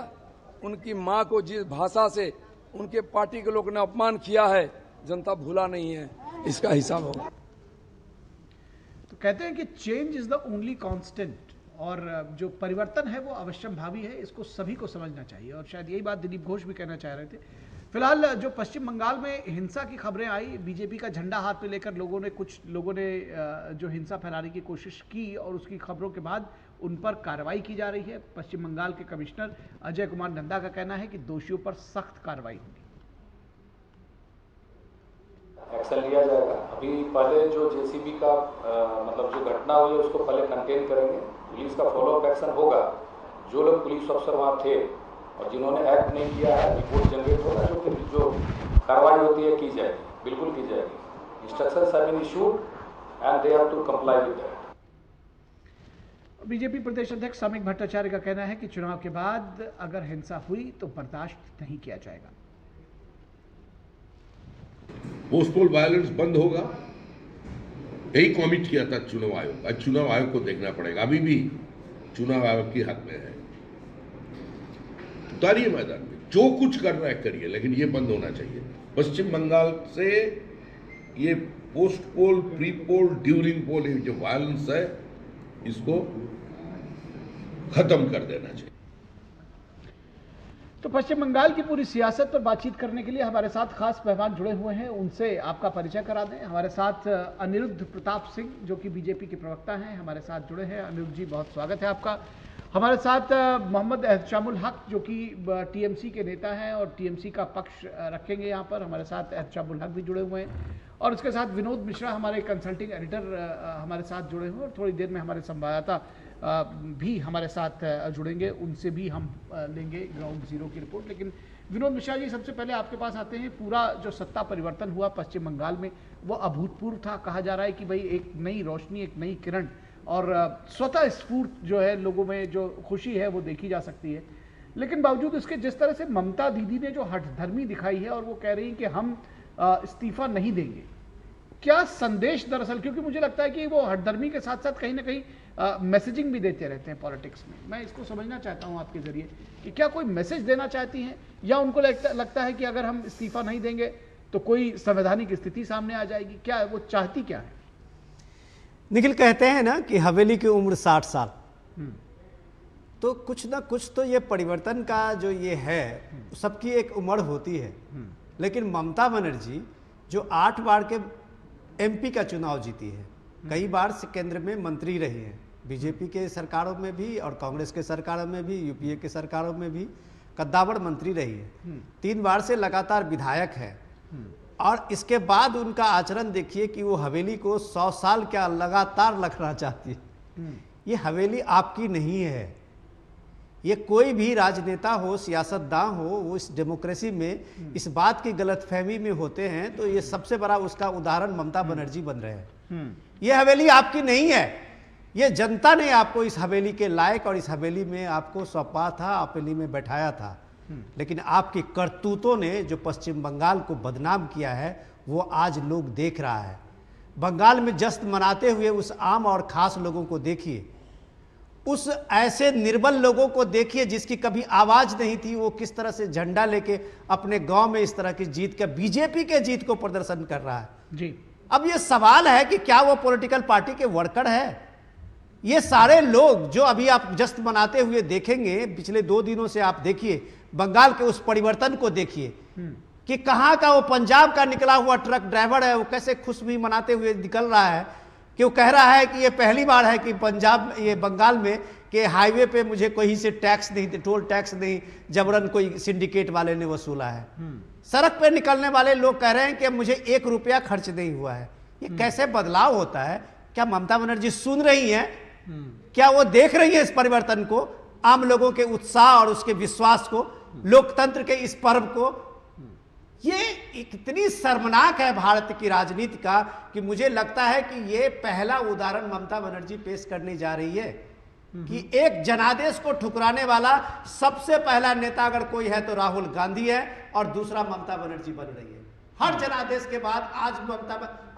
उनकी मां को जिस भाषा से उनके पार्टी के लोगों ने अपमान किया है, जनता भूला नहीं है, इसका हिसाब होगा। तो कहते हैं कि change is the only constant, और जो परिवर्तन है वो अवश्यंभावी है, इसको सभी को समझना चाहिए। और शायद यही बात दिलीप घोष भी कहना चाह रहे थे। फिलहाल जो पश्चिम बंगाल में हिंसा की खबरें आई, बीजेपी का झंडा हाथ में लेकर कुछ लोगों ने जो हिंसा फैलाने की कोशिश की, और उसकी खबरों के बाद उन पर कार्रवाई की जा रही है। पश्चिम बंगाल के कमिश्नर अजय कुमार नंदा का कहना है कि दोषियों पर सख्त कार्रवाई होगी, एक्शन लिया जाएगा। अभी पहले जो जेसीबी का मतलब जो घटना हुई है उसको पहले कंटेन करेंगे, पुलिस का फॉलोअप एक्शन होगा। जो लोग पुलिस अफसर वहाँ थे और जिन्होंने एक्ट नहीं किया है, रिपोर्ट जनरेट होगा, जो कार्रवाई होती है की जाएगी, बिल्कुल की जाएगी। Instructions have been issued and they have to comply with that. BJP प्रदेश अध्यक्ष सामिक भट्टाचार्य का कहना है कि चुनाव के बाद अगर हिंसा हुई तो बर्दाश्त नहीं किया जाएगा। पोस्टपोल वायलेंस बंद होगा, यही कमिट किया था चुनाव आयोग। आज चुनाव आयोग को देखना पड़ेगा, अभी भी चुनाव आयोग के हाथ में है। उतारिए मैदान में, जो कुछ कर रहा है करिए, लेकिन ये बंद होना चाहिए। पश्चिम बंगाल से ये post poll, pre poll, during poll, ये जो वायलेंस है इसको खत्म कर देना चाहिए। तो पश्चिम बंगाल की पूरी सियासत पर बातचीत करने के लिए हमारे साथ खास मेहमान जुड़े हुए हैं, उनसे आपका परिचय करा दें। हमारे साथ अनिरुद्ध प्रताप सिंह जो कि बीजेपी के प्रवक्ता हैं, हमारे साथ जुड़े हैं। अनिरुद्ध जी, बहुत स्वागत है आपका। हमारे साथ मोहम्मद एहतशामुल हक जो कि टीएमसी के नेता हैं और टीएमसी का पक्ष रखेंगे यहाँ पर, हमारे साथ एहतशामुल हक भी जुड़े हुए हैं। और उसके साथ विनोद मिश्रा हमारे कंसल्टिंग एडिटर हमारे साथ जुड़े हुए हैं, और थोड़ी देर में हमारे संवाददाता भी हमारे साथ जुड़ेंगे, उनसे भी हम लेंगे ग्राउंड जीरो की रिपोर्ट। लेकिन विनोद मिश्रा जी, सबसे पहले आपके पास आते हैं। पूरा जो सत्ता परिवर्तन हुआ पश्चिम बंगाल में वो अभूतपूर्व था। कहा जा रहा है कि भाई एक नई रोशनी, एक नई किरण और स्वतः स्फूर्त जो है लोगों में जो खुशी है वो देखी जा सकती है। लेकिन बावजूद इसके जिस तरह से ममता दीदी ने जो हठधर्मी दिखाई है और वो कह रही हैं कि हम इस्तीफा नहीं देंगे, क्या संदेश दरअसल, क्योंकि मुझे लगता है कि वो हठधर्मी के साथ साथ कहीं ना कहीं मैसेजिंग भी देते रहते हैं पॉलिटिक्स में। मैं इसको समझना चाहता हूं आपके जरिए कि क्या कोई मैसेज देना चाहती हैं, या उनको लगता है कि अगर हम इस्तीफा नहीं देंगे तो कोई संवैधानिक स्थिति सामने आ जाएगी, क्या वो चाहती क्या है? निखिल, कहते हैं ना कि हवेली की उम्र 60 साल, तो कुछ ना कुछ तो ये परिवर्तन का जो ये है सबकी एक उम्र होती है। लेकिन ममता बनर्जी जो 8 बार के एमपी का चुनाव जीती है, कई बार से केंद्र में मंत्री रही है, बीजेपी के सरकारों में भी और कांग्रेस के सरकारों में भी, यूपीए के सरकारों में भी कद्दावर मंत्री रही है, 3 बार से लगातार विधायक है। और इसके बाद उनका आचरण देखिए कि वो हवेली को 100 साल क्या लगातार रखना चाहती है। ये हवेली आपकी नहीं है। ये कोई भी राजनेता हो, सियासतदान हो, वो इस डेमोक्रेसी में इस बात की गलतफहमी में होते हैं, तो ये सबसे बड़ा उसका उदाहरण ममता बनर्जी बन रहे हैं। ये हवेली आपकी नहीं है, ये जनता ने आपको इस हवेली के लायक और इस हवेली में आपको सौंपा था, हवेली में बैठाया था। लेकिन आपकी करतूतों ने जो पश्चिम बंगाल को बदनाम किया है वो आज लोग देख रहा है। बंगाल में जश्न मनाते हुए उस आम और खास लोगों को देखिए, उस ऐसे निर्बल लोगों को देखिए जिसकी कभी आवाज नहीं थी, वो किस तरह से झंडा लेके अपने गांव में इस तरह की जीत का, बीजेपी के जीत को प्रदर्शन कर रहा है जी। अब ये सवाल है कि क्या वो पॉलिटिकल पार्टी के वर्कर है? ये सारे लोग जो अभी आप जश्न मनाते हुए देखेंगे, पिछले 2 दिनों से आप देखिए बंगाल के उस परिवर्तन को देखिए कि कहाँ का वो पंजाब का निकला हुआ ट्रक ड्राइवर है, वो कैसे खुशबी मनाते हुए निकल रहा है कि वो कह रहा है कि ये पहली बार है कि पंजाब ये बंगाल में कि हाईवे पे मुझे कोई से टैक्स नहीं, टोल टैक्स नहीं जबरन कोई सिंडिकेट वाले ने वसूला है। सड़क पे निकलने वाले लोग कह रहे हैं कि मुझे 1 रुपया खर्च नहीं हुआ है। ये कैसे बदलाव होता है? क्या ममता बनर्जी सुन रही हैं? क्या वो देख रही है इस परिवर्तन को, आम लोगों के उत्साह और उसके विश्वास को, लोकतंत्र के इस पर्व को? ये इतनी शर्मनाक है भारत की राजनीति का कि मुझे लगता है कि ये पहला उदाहरण ममता बनर्जी पेश करने जा रही है कि एक जनादेश को ठुकराने वाला सबसे पहला नेता अगर कोई है तो राहुल गांधी है और दूसरा ममता बनर्जी बन रही है। हर जनादेश के बाद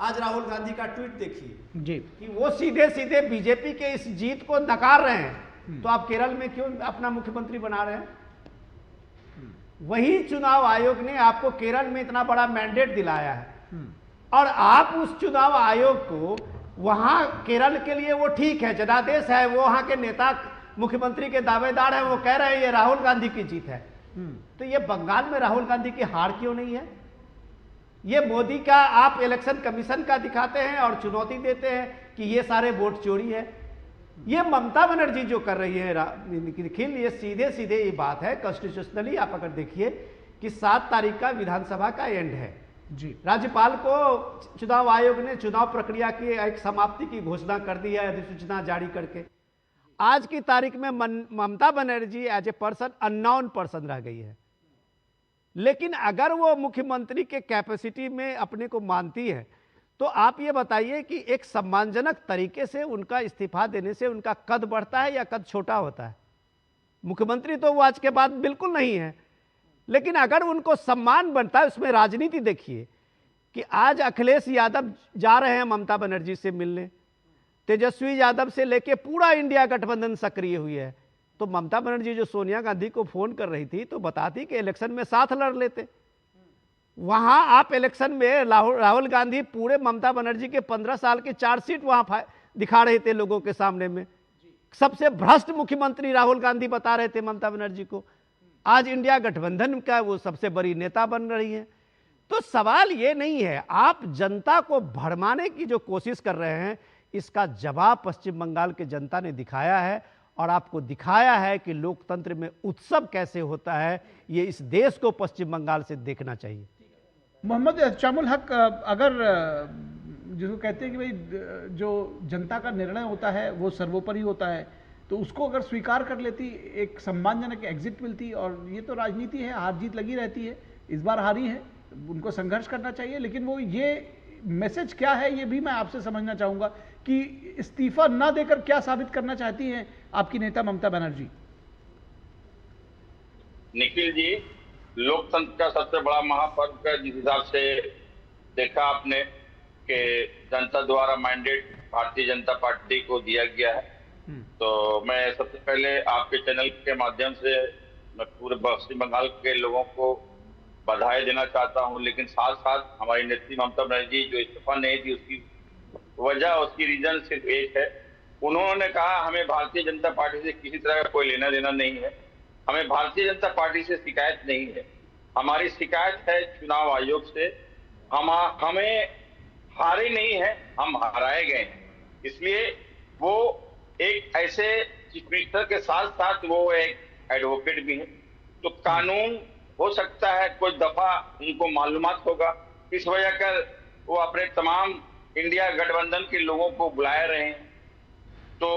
आज राहुल गांधी का ट्वीट देखिए जी कि वो सीधे सीधे बीजेपी के इस जीत को नकार रहे हैं। तो आप केरल में क्यों अपना मुख्यमंत्री बना रहे हैं? वही चुनाव आयोग ने आपको केरल में इतना बड़ा मैंडेट दिलाया है और आप उस चुनाव आयोग को वहां केरल के लिए वो ठीक है, जनादेश है, वो वहां के नेता मुख्यमंत्री के दावेदार हैं, वो कह रहे हैं ये राहुल गांधी की जीत है। तो ये बंगाल में राहुल गांधी की हार क्यों नहीं है? ये मोदी का आप इलेक्शन कमीशन का दिखाते हैं और चुनौती देते हैं कि ये सारे वोट चोरी है। ये ममता बनर्जी जो कर रही है निखिल, ये सीधे सीधे ये बात है कॉन्स्टिट्यूशनली आप अगर देखिए कि 7 तारीख का विधानसभा का एंड है जी। राज्यपाल को चुनाव आयोग ने चुनाव प्रक्रिया की एक समाप्ति की घोषणा कर दी है अधिसूचना जारी करके। आज की तारीख में Mamata Banerjee as a person unknown person रह गई है। लेकिन अगर वो मुख्यमंत्री के कैपेसिटी में अपने को मानती है तो आप ये बताइए कि एक सम्मानजनक तरीके से उनका इस्तीफा देने से उनका कद बढ़ता है या कद छोटा होता है? मुख्यमंत्री तो वो आज के बाद बिल्कुल नहीं है, लेकिन अगर उनको सम्मान बनता है, उसमें राजनीति देखिए कि आज अखिलेश यादव जा रहे हैं ममता बनर्जी से मिलने, तेजस्वी यादव से लेके पूरा इंडिया गठबंधन सक्रिय हुई है। तो ममता बनर्जी जो सोनिया गांधी को फोन कर रही थी तो बताती कि इलेक्शन में साथ लड़ लेते। वहां आप इलेक्शन में राहुल गांधी पूरे ममता बनर्जी के 15 साल की चार्जशीट वहां दिखा रहे थे लोगों के सामने में। सबसे भ्रष्ट मुख्यमंत्री राहुल गांधी बता रहे थे ममता बनर्जी को। आज इंडिया गठबंधन का वो सबसे बड़ी नेता बन रही है। तो सवाल ये नहीं है, आप जनता को भरमाने की जो कोशिश कर रहे हैं इसका जवाब पश्चिम बंगाल के जनता ने दिखाया है और आपको दिखाया है कि लोकतंत्र में उत्सव कैसे होता है। ये इस देश को पश्चिम बंगाल से देखना चाहिए। मोहम्मद शामुल हक, अगर जिसको कहते हैं कि भाई जो जनता का निर्णय होता है वो सर्वोपरि होता है, तो उसको अगर स्वीकार कर लेती, एक सम्मानजनक एग्जिट मिलती, और ये तो राजनीति है, हार जीत लगी रहती है, इस बार हारी है, उनको संघर्ष करना चाहिए। लेकिन वो ये मैसेज क्या है ये भी मैं आपसे समझना चाहूंगा कि इस्तीफा ना देकर क्या साबित करना चाहती हैं आपकी नेता ममता बनर्जी? निखिल जी, लोकतंत्र का सबसे बड़ा महापर्व का जिस हिसाब से देखा आपने कि जनता द्वारा मैंडेट भारतीय जनता पार्टी को दिया गया है, तो मैं सबसे पहले आपके चैनल के माध्यम से मैं पूरे पश्चिम बंगाल के लोगों को बधाई देना चाहता हूं। लेकिन साथ साथ हमारी नेत्री ममता बनर्जी जो इस्तीफा नहीं दी उसकी वजह, उसकी रीजन सिर्फ एक है। उन्होंने कहा हमें भारतीय जनता पार्टी से किसी तरह का कोई लेना देना नहीं है, हमें भारतीय जनता पार्टी से शिकायत नहीं है, हमारी शिकायत है चुनाव आयोग से। हमें हारे नहीं है, हम हराए गए हैं। इसलिए वो एक ऐसे चीफ मिनिस्टर के साथ साथ वो एक एडवोकेट भी है। तो कानून हो सकता है कोई दफा उनको मालूमात होगा, इस वजह कर वो अपने तमाम इंडिया गठबंधन के लोगों को बुलाए रहे हैं। तो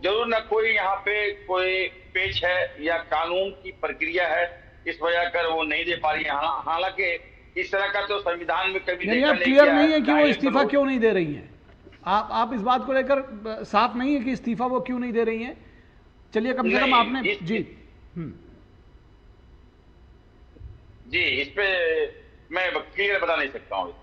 जरूर न कोई यहाँ पे कोई पेच है या कानून की प्रक्रिया है, इस वजह कर वो नहीं दे पा रही है। हालांकि इस तरह का तो संविधान में कभी देखा नहीं क्लियर नहीं है कि वो इस्तीफा क्यों नहीं दे रही हैं। आप इस बात को लेकर साफ नहीं है कि इस्तीफा वो क्यों नहीं दे रही हैं। चलिए कम से कम आपने जी इस पे मैं क्लियर बता नहीं सकता हूँ।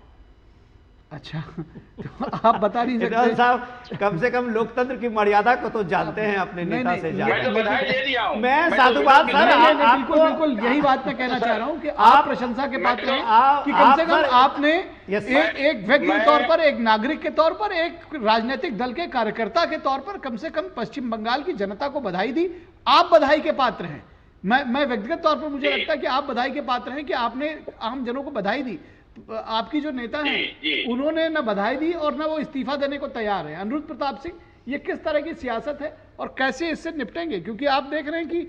अच्छा, तो आप बता नहीं सकते साहब, कम से कम लोकतंत्र की मर्यादा को तो जानते हैं अपने नेता से ज्यादा। मैं तो बधाई दे दिया हूं। मैं साधुवाद सर, बिल्कुल यही बात मैं कहना चाह रहा हूं कि आप प्रशंसा के पात्र हैं कि कम से कम आपने एक व्यक्ति के तौर पर, एक नागरिक के तौर पर, एक राजनीतिक दल के कार्यकर्ता के तौर पर कम से कम पश्चिम बंगाल की जनता को बधाई दी। आप बधाई के पात्र हैं, मैं व्यक्तिगत तौर पर मुझे लगता है कि आप बधाई के पात्र हैं कि आपने आम जनों को बधाई दी। आपकी जो नेता हैं उन्होंने ना बधाई दी और ना वो इस्तीफा देने को तैयार है। अनिरुद्ध प्रताप सिंह, ये किस तरह की सियासत है और कैसे इससे निपटेंगे? क्योंकि आप देख रहे हैं कि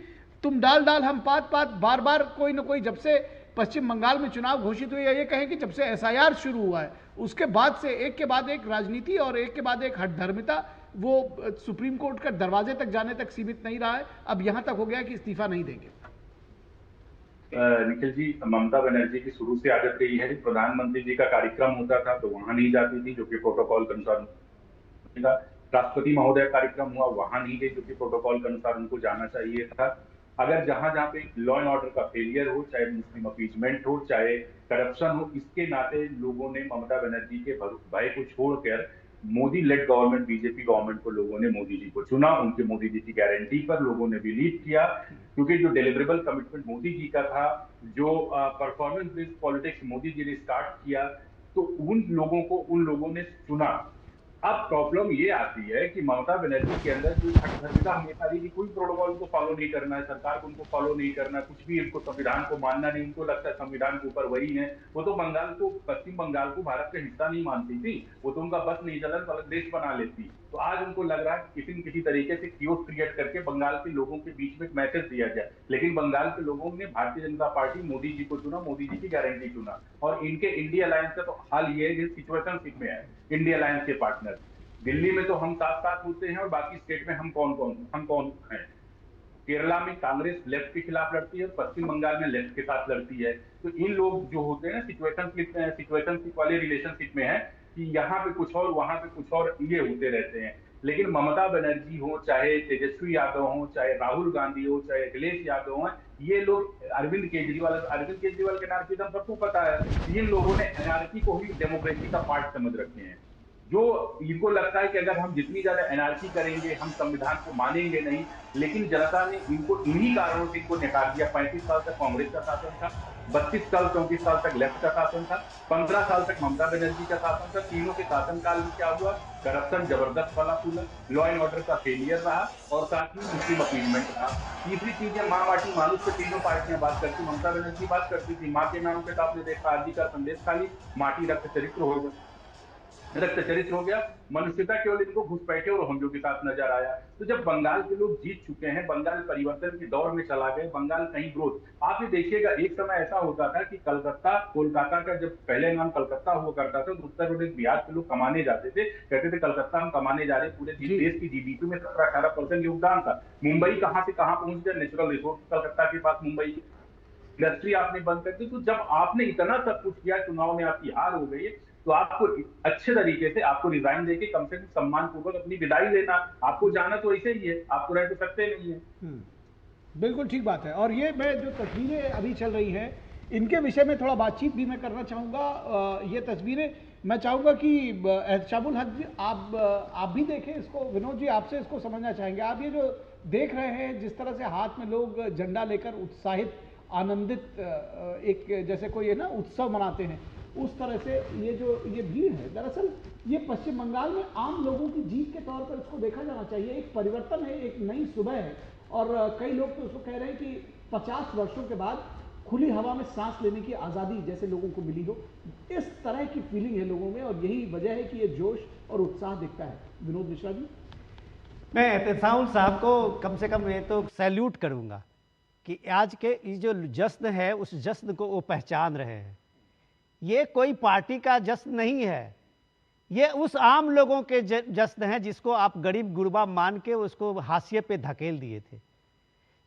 तुम डाल डाल हम पात पात, बार बार कोई ना कोई, जब से पश्चिम बंगाल में चुनाव घोषित हुए, या ये कहें कि जब से SIR शुरू हुआ है उसके बाद से एक के बाद एक राजनीति और एक के बाद एक हठधर्मिता, वो सुप्रीम कोर्ट का दरवाजे तक जाने तक सीमित नहीं रहा है, अब यहां तक हो गया कि इस्तीफा नहीं देंगे। निखिल जी, ममता बनर्जी की शुरू से आदत रही है, प्रधानमंत्री जी का कार्यक्रम होता था तो वहां नहीं जाती थी, जो कि प्रोटोकॉल के अनुसार। राष्ट्रपति महोदय कार्यक्रम हुआ, वहां नहीं गई, जो कि प्रोटोकॉल के अनुसार उनको जाना चाहिए था। अगर जहां जहां पे लॉ एंड ऑर्डर का फेलियर हो, चाहे मुस्लिम अपीजमेंट हो, चाहे करप्शन हो, इसके नाते लोगों ने ममता बनर्जी के भय को छोड़कर Modi lead government, BJP government को लोगों ने मोदी जी को चुना। उनके मोदी जी की गारंटी पर लोगों ने बिलीव किया, क्योंकि जो डिलीवरेबल कमिटमेंट मोदी जी का था, जो performance based politics Modi ji ने स्टार्ट किया, तो उन लोगों ने चुना। अब प्रॉब्लम ये आती है कि ममता बनर्जी के अंदर जो हठधर्मिता हमेशा रही, कोई प्रोटोकॉल को फॉलो नहीं करना है, सरकार को उनको फॉलो नहीं करना, कुछ भी इनको संविधान को मानना नहीं, उनको लगता है संविधान के ऊपर वही है। वो तो पश्चिम बंगाल को भारत का हिस्सा नहीं मानती थी, वो तो उनका बस नहीं चला, अलग देश बना लेती। तो आज उनको लग रहा है किसी न किसी तरीके से कियोस्क क्रिएट करके बंगाल के लोगों के बीच में एक मैसेज दिया जाए। लेकिन बंगाल के लोगों ने भारतीय जनता पार्टी, मोदी जी को चुना, मोदी जी की गारंटी चुना। और इनके इंडिया अलायंस का तो हाल ये है, सिचुएशनशिप में है इंडिया अलायंस के पार्टनर। दिल्ली में तो हम साथ साथ होते हैं और बाकी स्टेट में हम कौन हैं। केरला में कांग्रेस लेफ्ट के खिलाफ लड़ती है और पश्चिम बंगाल में लेफ्ट के साथ लड़ती है। तो इन लोग जो होते हैं सिचुएशनशिप वाले रिलेशनशिप में है कि यहाँ पे कुछ और, वहां पे कुछ और, ये होते रहते हैं। लेकिन ममता बनर्जी हो, चाहे तेजस्वी यादव हो, चाहे राहुल गांधी हो, चाहे अखिलेश यादव हो, ये लोग अरविंद केजरीवाल के नाम सबको पता है। इन लोगों ने एनआरकी को ही डेमोक्रेसी का पार्ट समझ रखे हैं। जो इनको लगता है कि अगर हम जितनी ज्यादा एनआरकी करेंगे हम संविधान को मानेंगे नहीं। लेकिन जनता ने इनको इन्हीं कारणों से इनको निकाल दिया। 35 साल तक कांग्रेस का शासन था, 32 साल 34 साल तक लेफ्ट का शासन था, 15 साल तक ममता बनर्जी का शासन था। तीनों के शासनकाल में क्या हुआ? करप्शन जबरदस्त फला फूला, लॉ एंड ऑर्डर का फेलियर रहा और साथ ही मुस्लिम अपीजमेंट रहा। तीसरी चीज है माँ माटी मानुष पे तीनों पार्टियां बात करती। ममता बनर्जी बात करती थी माँ के नाम पे, तो आपने देखा आरजी का संदेश खाली, माटी रक्त चरित्र हो गया, मनुष्यता केवल इनको घुसपैठे और होंगे के साथ नजर आया। तो जब बंगाल के लोग जीत चुके हैं, बंगाल परिवर्तन के दौर में चला गए, बंगाल कहीं ग्रोथ। आप ये देखिएगा, एक समय ऐसा होता था कि कोलकाता का जब पहले नाम कलकत्ता हुआ करता था, तो उत्तर प्रदेश बिहार के लोग कमाने जाते थे, कहते थे कलकत्ता हम कमाने जा रहे हैं। पूरे देश की जीडीपी में 17-18% योगदान था। मुंबई कहाँ से कहाँ पहुंच गया, नेचुरल रिसोर्स कलकत्ता के पास, मुंबई की इंडस्ट्री आपने बंद कर दी। तो जब आपने इतना सब कुछ किया, चुनाव में आपकी हार हो गई, तो आपको अच्छे तरीके से आपको रिजाइन देके कम से कम सम्मान पूर्वक अपनी विदाई लेना। आपको जाना तो ऐसे ही है, आपको रह तो सकते नहीं है। बिल्कुल ठीक बात है। और ये मैं जो तस्वीरें अभी चल रही हैं, इनके विषय में थोड़ा बातचीत भी मैं करना चाहूँगा। ये तस्वीरें मैं चाहूँगा कि एहतशामुल हक जी आप भी देखें इसको। विनोद जी, आपसे इसको समझना चाहेंगे। आप ये जो देख रहे हैं, जिस तरह से हाथ में लोग झंडा लेकर उत्साहित, आनंदित, एक जैसे कोई है ना उत्सव मनाते हैं, उस तरह से ये भीड़ है, दरअसल ये पश्चिम बंगाल में आम लोगों की जीत के तौर पर इसको देखा जाना चाहिए। एक परिवर्तन है, एक नई सुबह है। और कई लोग तो उसको कह रहे हैं कि 50 वर्षों के बाद खुली हवा में सांस लेने की आज़ादी जैसे लोगों को मिली हो, इस तरह की फीलिंग है लोगों में। और यही वजह है कि ये जोश और उत्साह दिखता है। विनोद मिश्रा जी, मैं एहतशामुल साहब को कम से कम ये तो सैल्यूट करूँगा कि आज के ये जो जश्न है, उस जश्न को वो पहचान रहे हैं। ये कोई पार्टी का जश्न नहीं है, ये उस आम लोगों के जश्न है जिसको आप गरीब गुरबा मान के उसको हाशिए पे धकेल दिए थे,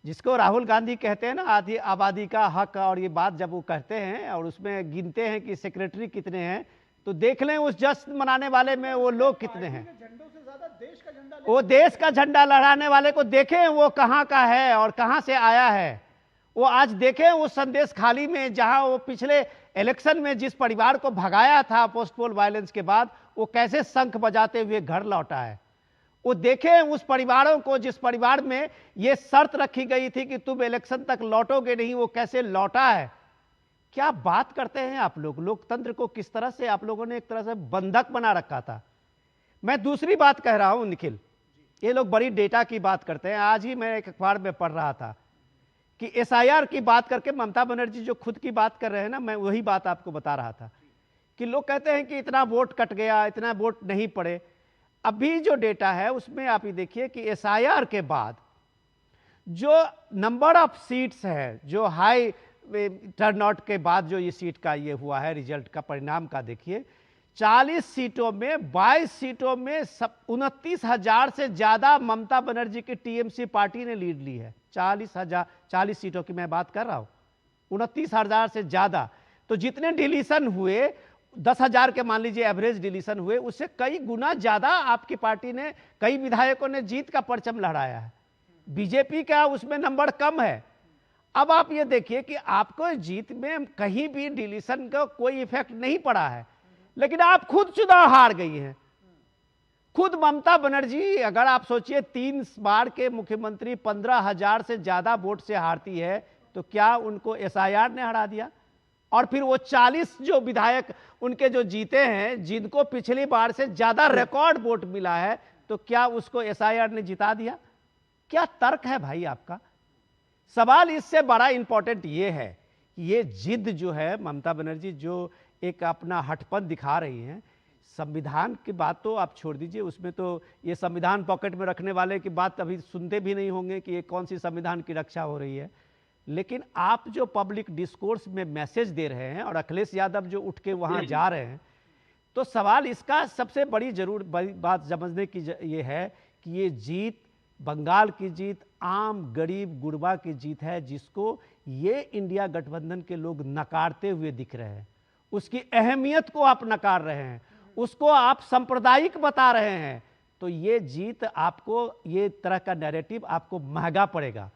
जिसको राहुल गांधी कहते हैं ना आधी आबादी का हक। और ये बात जब वो कहते हैं और उसमें गिनते हैं कि सेक्रेटरी कितने हैं, तो देख लें उस जश्न मनाने वाले में वो लोग कितने हैं। वो देश का झंडा लहराने वाले को देखें वो कहाँ का है और कहाँ से आया है। वो आज देखें उस संदेश खाली में, जहां वो पिछले इलेक्शन में जिस परिवार को भगाया था पोस्ट पोल वायलेंस के बाद, वो कैसे शंख बजाते हुए घर लौटा है। वो देखें उस परिवारों को जिस परिवार में ये शर्त रखी गई थी कि तुम इलेक्शन तक लौटोगे नहीं, वो कैसे लौटा है। क्या बात करते हैं आप लोग। लोकतंत्र को किस तरह से आप लोगों ने एक तरह से बंधक बना रखा था। मैं दूसरी बात कह रहा हूं निखिल, ये लोग बड़ी डेटा की बात करते हैं। आज ही मैं एक अखबार में पढ़ रहा था कि SIR की बात करके ममता बनर्जी जो खुद की बात कर रहे हैं ना, मैं वही बात आपको बता रहा था कि लोग कहते हैं कि इतना वोट कट गया, इतना वोट नहीं पड़े। अभी जो डेटा है उसमें आप ये देखिए कि SIR के बाद जो नंबर ऑफ सीट्स है, जो हाई टर्नआउट के बाद जो ये सीट का ये हुआ है, रिजल्ट का परिणाम का देखिए, 40 सीटों में 22 सीटों में 29,000 से ज्यादा ममता बनर्जी की TMC पार्टी ने लीड ली है। 40 सीटों की मैं बात कर रहा हूं, 29,000 से ज्यादा। तो जितने डिलीशन हुए, 10,000 के मान लीजिए एवरेज डिलीशन हुए, उससे कई गुना ज्यादा आपकी पार्टी ने, कई विधायकों ने जीत का परचम लहराया है। बीजेपी का उसमें नंबर कम है। अब आप ये देखिए कि आपको जीत में कहीं भी डिलीशन का कोई इफेक्ट नहीं पड़ा है, लेकिन आप खुद चुनाव हार गई हैं। खुद ममता बनर्जी, अगर आप सोचिए 3 बार के मुख्यमंत्री 15,000 से ज्यादा वोट से हारती है, तो क्या उनको SIR ने हरा दिया? और फिर वो 40 जो विधायक उनके जो जीते हैं, जिनको पिछली बार से ज्यादा रिकॉर्ड वोट मिला है, तो क्या उसको SIR ने जिता दिया? क्या तर्क है भाई आपका? सवाल इससे बड़ा इंपॉर्टेंट ये है, ये जिद जो है ममता बनर्जी जो एक अपना हठपन दिखा रही हैं, संविधान की बात तो आप छोड़ दीजिए, उसमें तो ये संविधान पॉकेट में रखने वाले की बात अभी सुनते भी नहीं होंगे कि ये कौन सी संविधान की रक्षा हो रही है। लेकिन आप जो पब्लिक डिस्कोर्स में मैसेज दे रहे हैं और अखिलेश यादव जो उठ के वहां जा रहे हैं, तो सवाल इसका सबसे बड़ी बात समझने की ये है कि ये जीत बंगाल की जीत आम गरीब गुरबा की जीत है, जिसको ये इंडिया गठबंधन के लोग नकारते हुए दिख रहे हैं। उसकी अहमियत को आप नकार रहे हैं, उसको आप सांप्रदायिक बता रहे हैं। तो ये जीत आपको, ये तरह का नैरेटिव आपको महंगा पड़ेगा।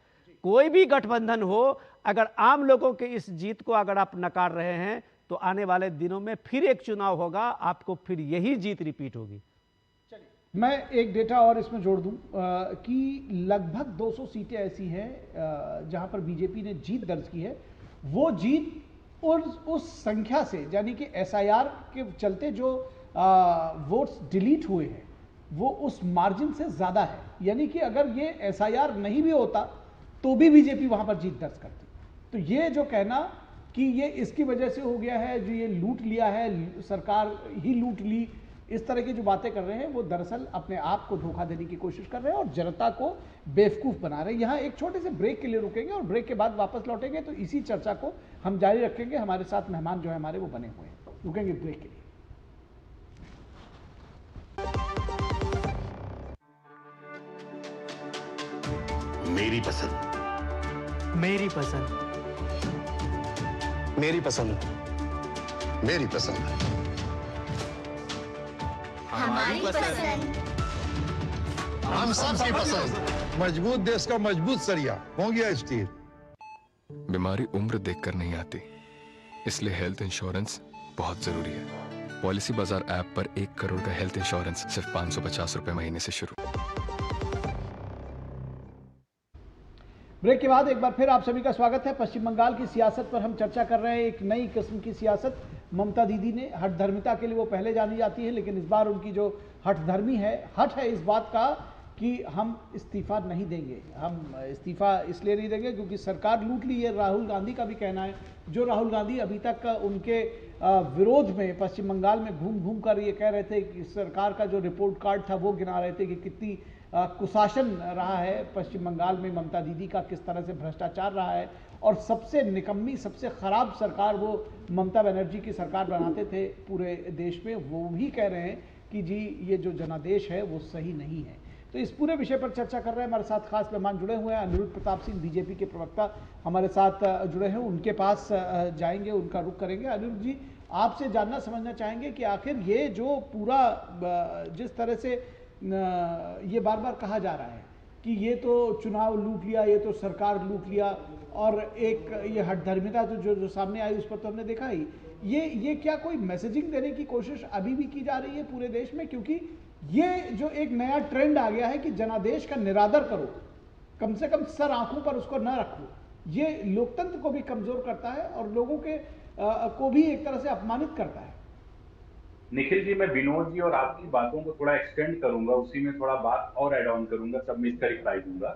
कोई भी गठबंधन हो, अगर आम लोगों के इस जीत को अगर आप नकार रहे हैं, तो आने वाले दिनों में फिर एक चुनाव होगा, आपको फिर यही जीत रिपीट होगी। मैं एक डेटा और इसमें जोड़ दूं कि लगभग 200 सीटें ऐसी हैं जहां पर बीजेपी ने जीत दर्ज की है। वो जीत उस संख्या से, यानी कि SIR के चलते जो वोट्स डिलीट हुए हैं, वो उस मार्जिन से ज़्यादा है। यानी कि अगर ये SIR नहीं भी होता तो भी बीजेपी वहां पर जीत दर्ज करती। तो ये जो कहना कि ये इसकी वजह से हो गया है, जो ये लूट लिया है, सरकार ही लूट ली, इस तरह की जो बातें कर रहे हैं, वो दरअसल अपने आप को धोखा देने की कोशिश कर रहे हैं और जनता को बेवकूफ़ बना रहे हैं। यहाँ एक छोटे से ब्रेक के लिए रुकेंगे और ब्रेक के बाद वापस लौटेंगे, तो इसी चर्चा को हम जारी रखेंगे। हमारे साथ मेहमान जो है हमारे वो बने हुए हैं। रुकेंगे ब्रेक के लिए। मेरी पसंद, मेरी पसंद, मेरी पसंद, मेरी पसंद, हमारी पसंद, हम सबकी पसंद। मजबूत देश का मजबूत सरिया हो गया स्टील। बीमारी उम्र देखकर नहीं आती, इसलिए हेल्थ इंश्योरेंस बहुत जरूरी है। पॉलिसी बाजार ऐप पर 1 करोड़ का हेल्थ इंश्योरेंस सिर्फ 550 रुपए महीने से शुरू। ब्रेक के बाद एक बार फिर आप सभी का स्वागत है। पश्चिम बंगाल की सियासत पर हम चर्चा कर रहे हैं। एक नई किस्म की सियासत ममता दीदी ने, हठधर्मिता के लिए वो पहले जानी जाती है, लेकिन इस बार उनकी जो हठधर्मी है, हठ है इस बात का कि हम इस्तीफा नहीं देंगे। हम इस्तीफा इसलिए नहीं देंगे क्योंकि सरकार लूट ली है। राहुल गांधी का भी कहना है, जो राहुल गांधी अभी तक उनके विरोध में पश्चिम बंगाल में घूम घूम कर ये कह रहे थे कि सरकार का जो रिपोर्ट कार्ड था वो गिना रहे थे कि कितनी कुशासन रहा है पश्चिम बंगाल में, ममता दीदी का किस तरह से भ्रष्टाचार रहा है, और सबसे निकम्मी, सबसे खराब सरकार वो ममता बनर्जी की सरकार बनाते थे पूरे देश में। वो भी कह रहे हैं कि जी ये जो जनादेश है वो सही नहीं है। तो इस पूरे विषय पर चर्चा कर रहे हैं। हमारे साथ खास मेहमान जुड़े हुए हैं। अनिरुद्ध प्रताप सिंह बीजेपी के प्रवक्ता हमारे साथ जुड़े हैं, उनके पास जाएंगे, उनका रुख करेंगे। अनिरुद्ध जी, आपसे जानना समझना चाहेंगे कि आखिर ये जो पूरा जिस तरह से ये बार बार कहा जा रहा है कि ये तो चुनाव लूट लिया, ये तो सरकार लूट लिया, और एक ये हठधर्मिता जो सामने आई उस पर तो हमने देखा ही, ये क्या कोई मैसेजिंग देने की कोशिश अभी भी की जा रही है पूरे देश में? क्योंकि ये जो एक नया ट्रेंड आ गया है कि जनादेश का निरादर करो, कम से कम सर आंखों पर उसको न रखो, ये लोकतंत्र को भी कमजोर करता है और लोगों के को भी एक तरह से अपमानित करता है। निखिल जी, मैं विनोद जी और आपकी बातों को थोड़ा एक्सटेंड करूंगा, उसी में थोड़ा बात और ऐड ऑन करूंगा, सब में इसका रिप्लाई दूंगा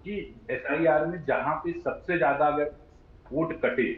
कि SIR में जहां पे सबसे ज्यादा अगर वोट कटे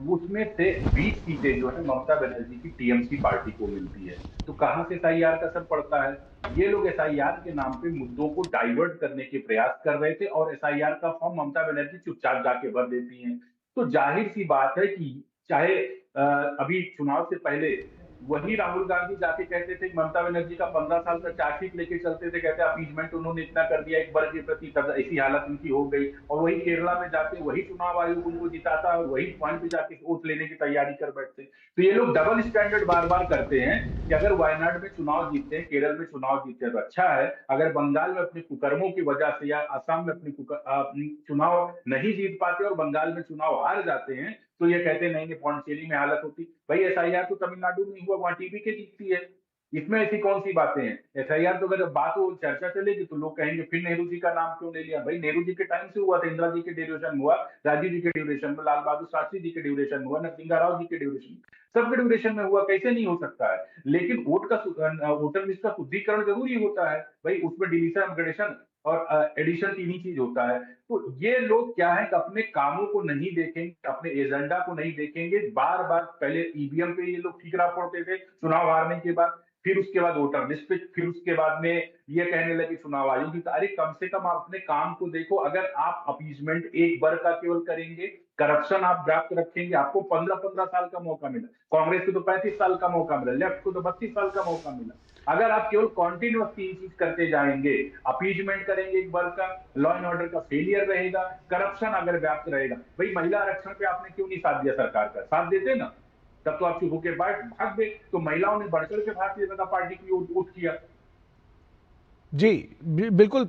उसमें से 20 सीटें जो है ममता बनर्जी की TMC पार्टी को मिलती है। तो कहां से SIR का असर पड़ता है? ये लोग SIR के नाम पे मुद्दों को डाइवर्ट करने के प्रयास कर रहे थे और SIR का फॉर्म ममता बनर्जी चुपचाप जाके भर देती हैं। तो जाहिर सी बात है कि चाहे अभी चुनाव से पहले वही राहुल गांधी जाके कहते थे कि ममता बनर्जी का 15 साल का चार्जशीट लेके चलते थे, कहते अपीजमेंट उन्होंने इतना कर दिया, एक वर्ग के प्रति ऐसी हालत उनकी हो गई। और वही केरला में जाके वही चुनाव आयोग उनको जिताता और वही पॉइंट पे जाके वोट लेने की तैयारी कर बैठते। तो ये लोग डबल स्टैंडर्ड बार बार करते हैं कि अगर वायनाड में चुनाव जीतते हैं, केरल में चुनाव जीतते हैं तो अच्छा है, अगर बंगाल में अपने कुकर्मों की वजह से या असम में अपनी चुनाव नहीं जीत पाते और बंगाल में चुनाव हार जाते हैं तो ये कहते हैं नहीं पौंडचेरी में हालत होती। भाई SIR तो तमिलनाडु में हुआ, वहां TPK जीतती है, इसमें ऐसी कौन सी बातें हैं? SIR तो अगर बात हो चर्चा चलेगी तो लोग कहेंगे फिर नेहरू जी का नाम क्यों ले लिया? भाई नेहरू जी के टाइम से हुआ था, इंदिरा जी के ड्यूरेशन में हुआ, राजीव जी के ड्यूरेशन में, लाल बहादुर शास्त्री जी के ड्यूरेशन में हुआ, नरसिंह राव जी के ड्यूरेशन, सबके ड्यूरेशन में हुआ, कैसे नहीं हो सकता है? लेकिन वोटर लिस्ट का शुद्धिकरण जरूरी होता है भाई, उसमें डिलीशन, अपग्रेडेशन और एडिशन तीन ही चीज होता है। तो ये लोग क्या है कि अपने कामों को नहीं देखेंगे, अपने एजेंडा को नहीं देखेंगे, बार बार पहले EVM पे ये लोग ठीकरा फोड़ते थे चुनाव हारने के बाद, फिर उसके बाद वोटर लिस्ट पे, फिर उसके बाद में ये कहने लगे चुनाव आयोग की। अरे कम से कम आप अपने काम को देखो। अगर आप अपीजमेंट एक बार का केवल करेंगे, करप्शन आप व्याप्त रखेंगे, आपको 15-15 साल का मौका मिला, कांग्रेस को तो 35 साल का मौका मिला, लेफ्ट को तो 32 साल का मौका मिला। अगर आप केवल कॉन्टिन्यूअस तीन चीज करते जाएंगे, अपीजमेंट करेंगे एक बार का, लॉ एंड ऑर्डर का फेलियर रहेगा, करप्शन अगर व्याप्त रहेगा। भाई महिला आरक्षण पे आपने क्यों नहीं साथ दिया? सरकार का साथ देते ना, तब तो आप चुप होकर भाग गए। तो महिलाओं ने बढ़ चढ़ के भारतीय जनता पार्टी की ओर वोट किया। जी बिल्कुल,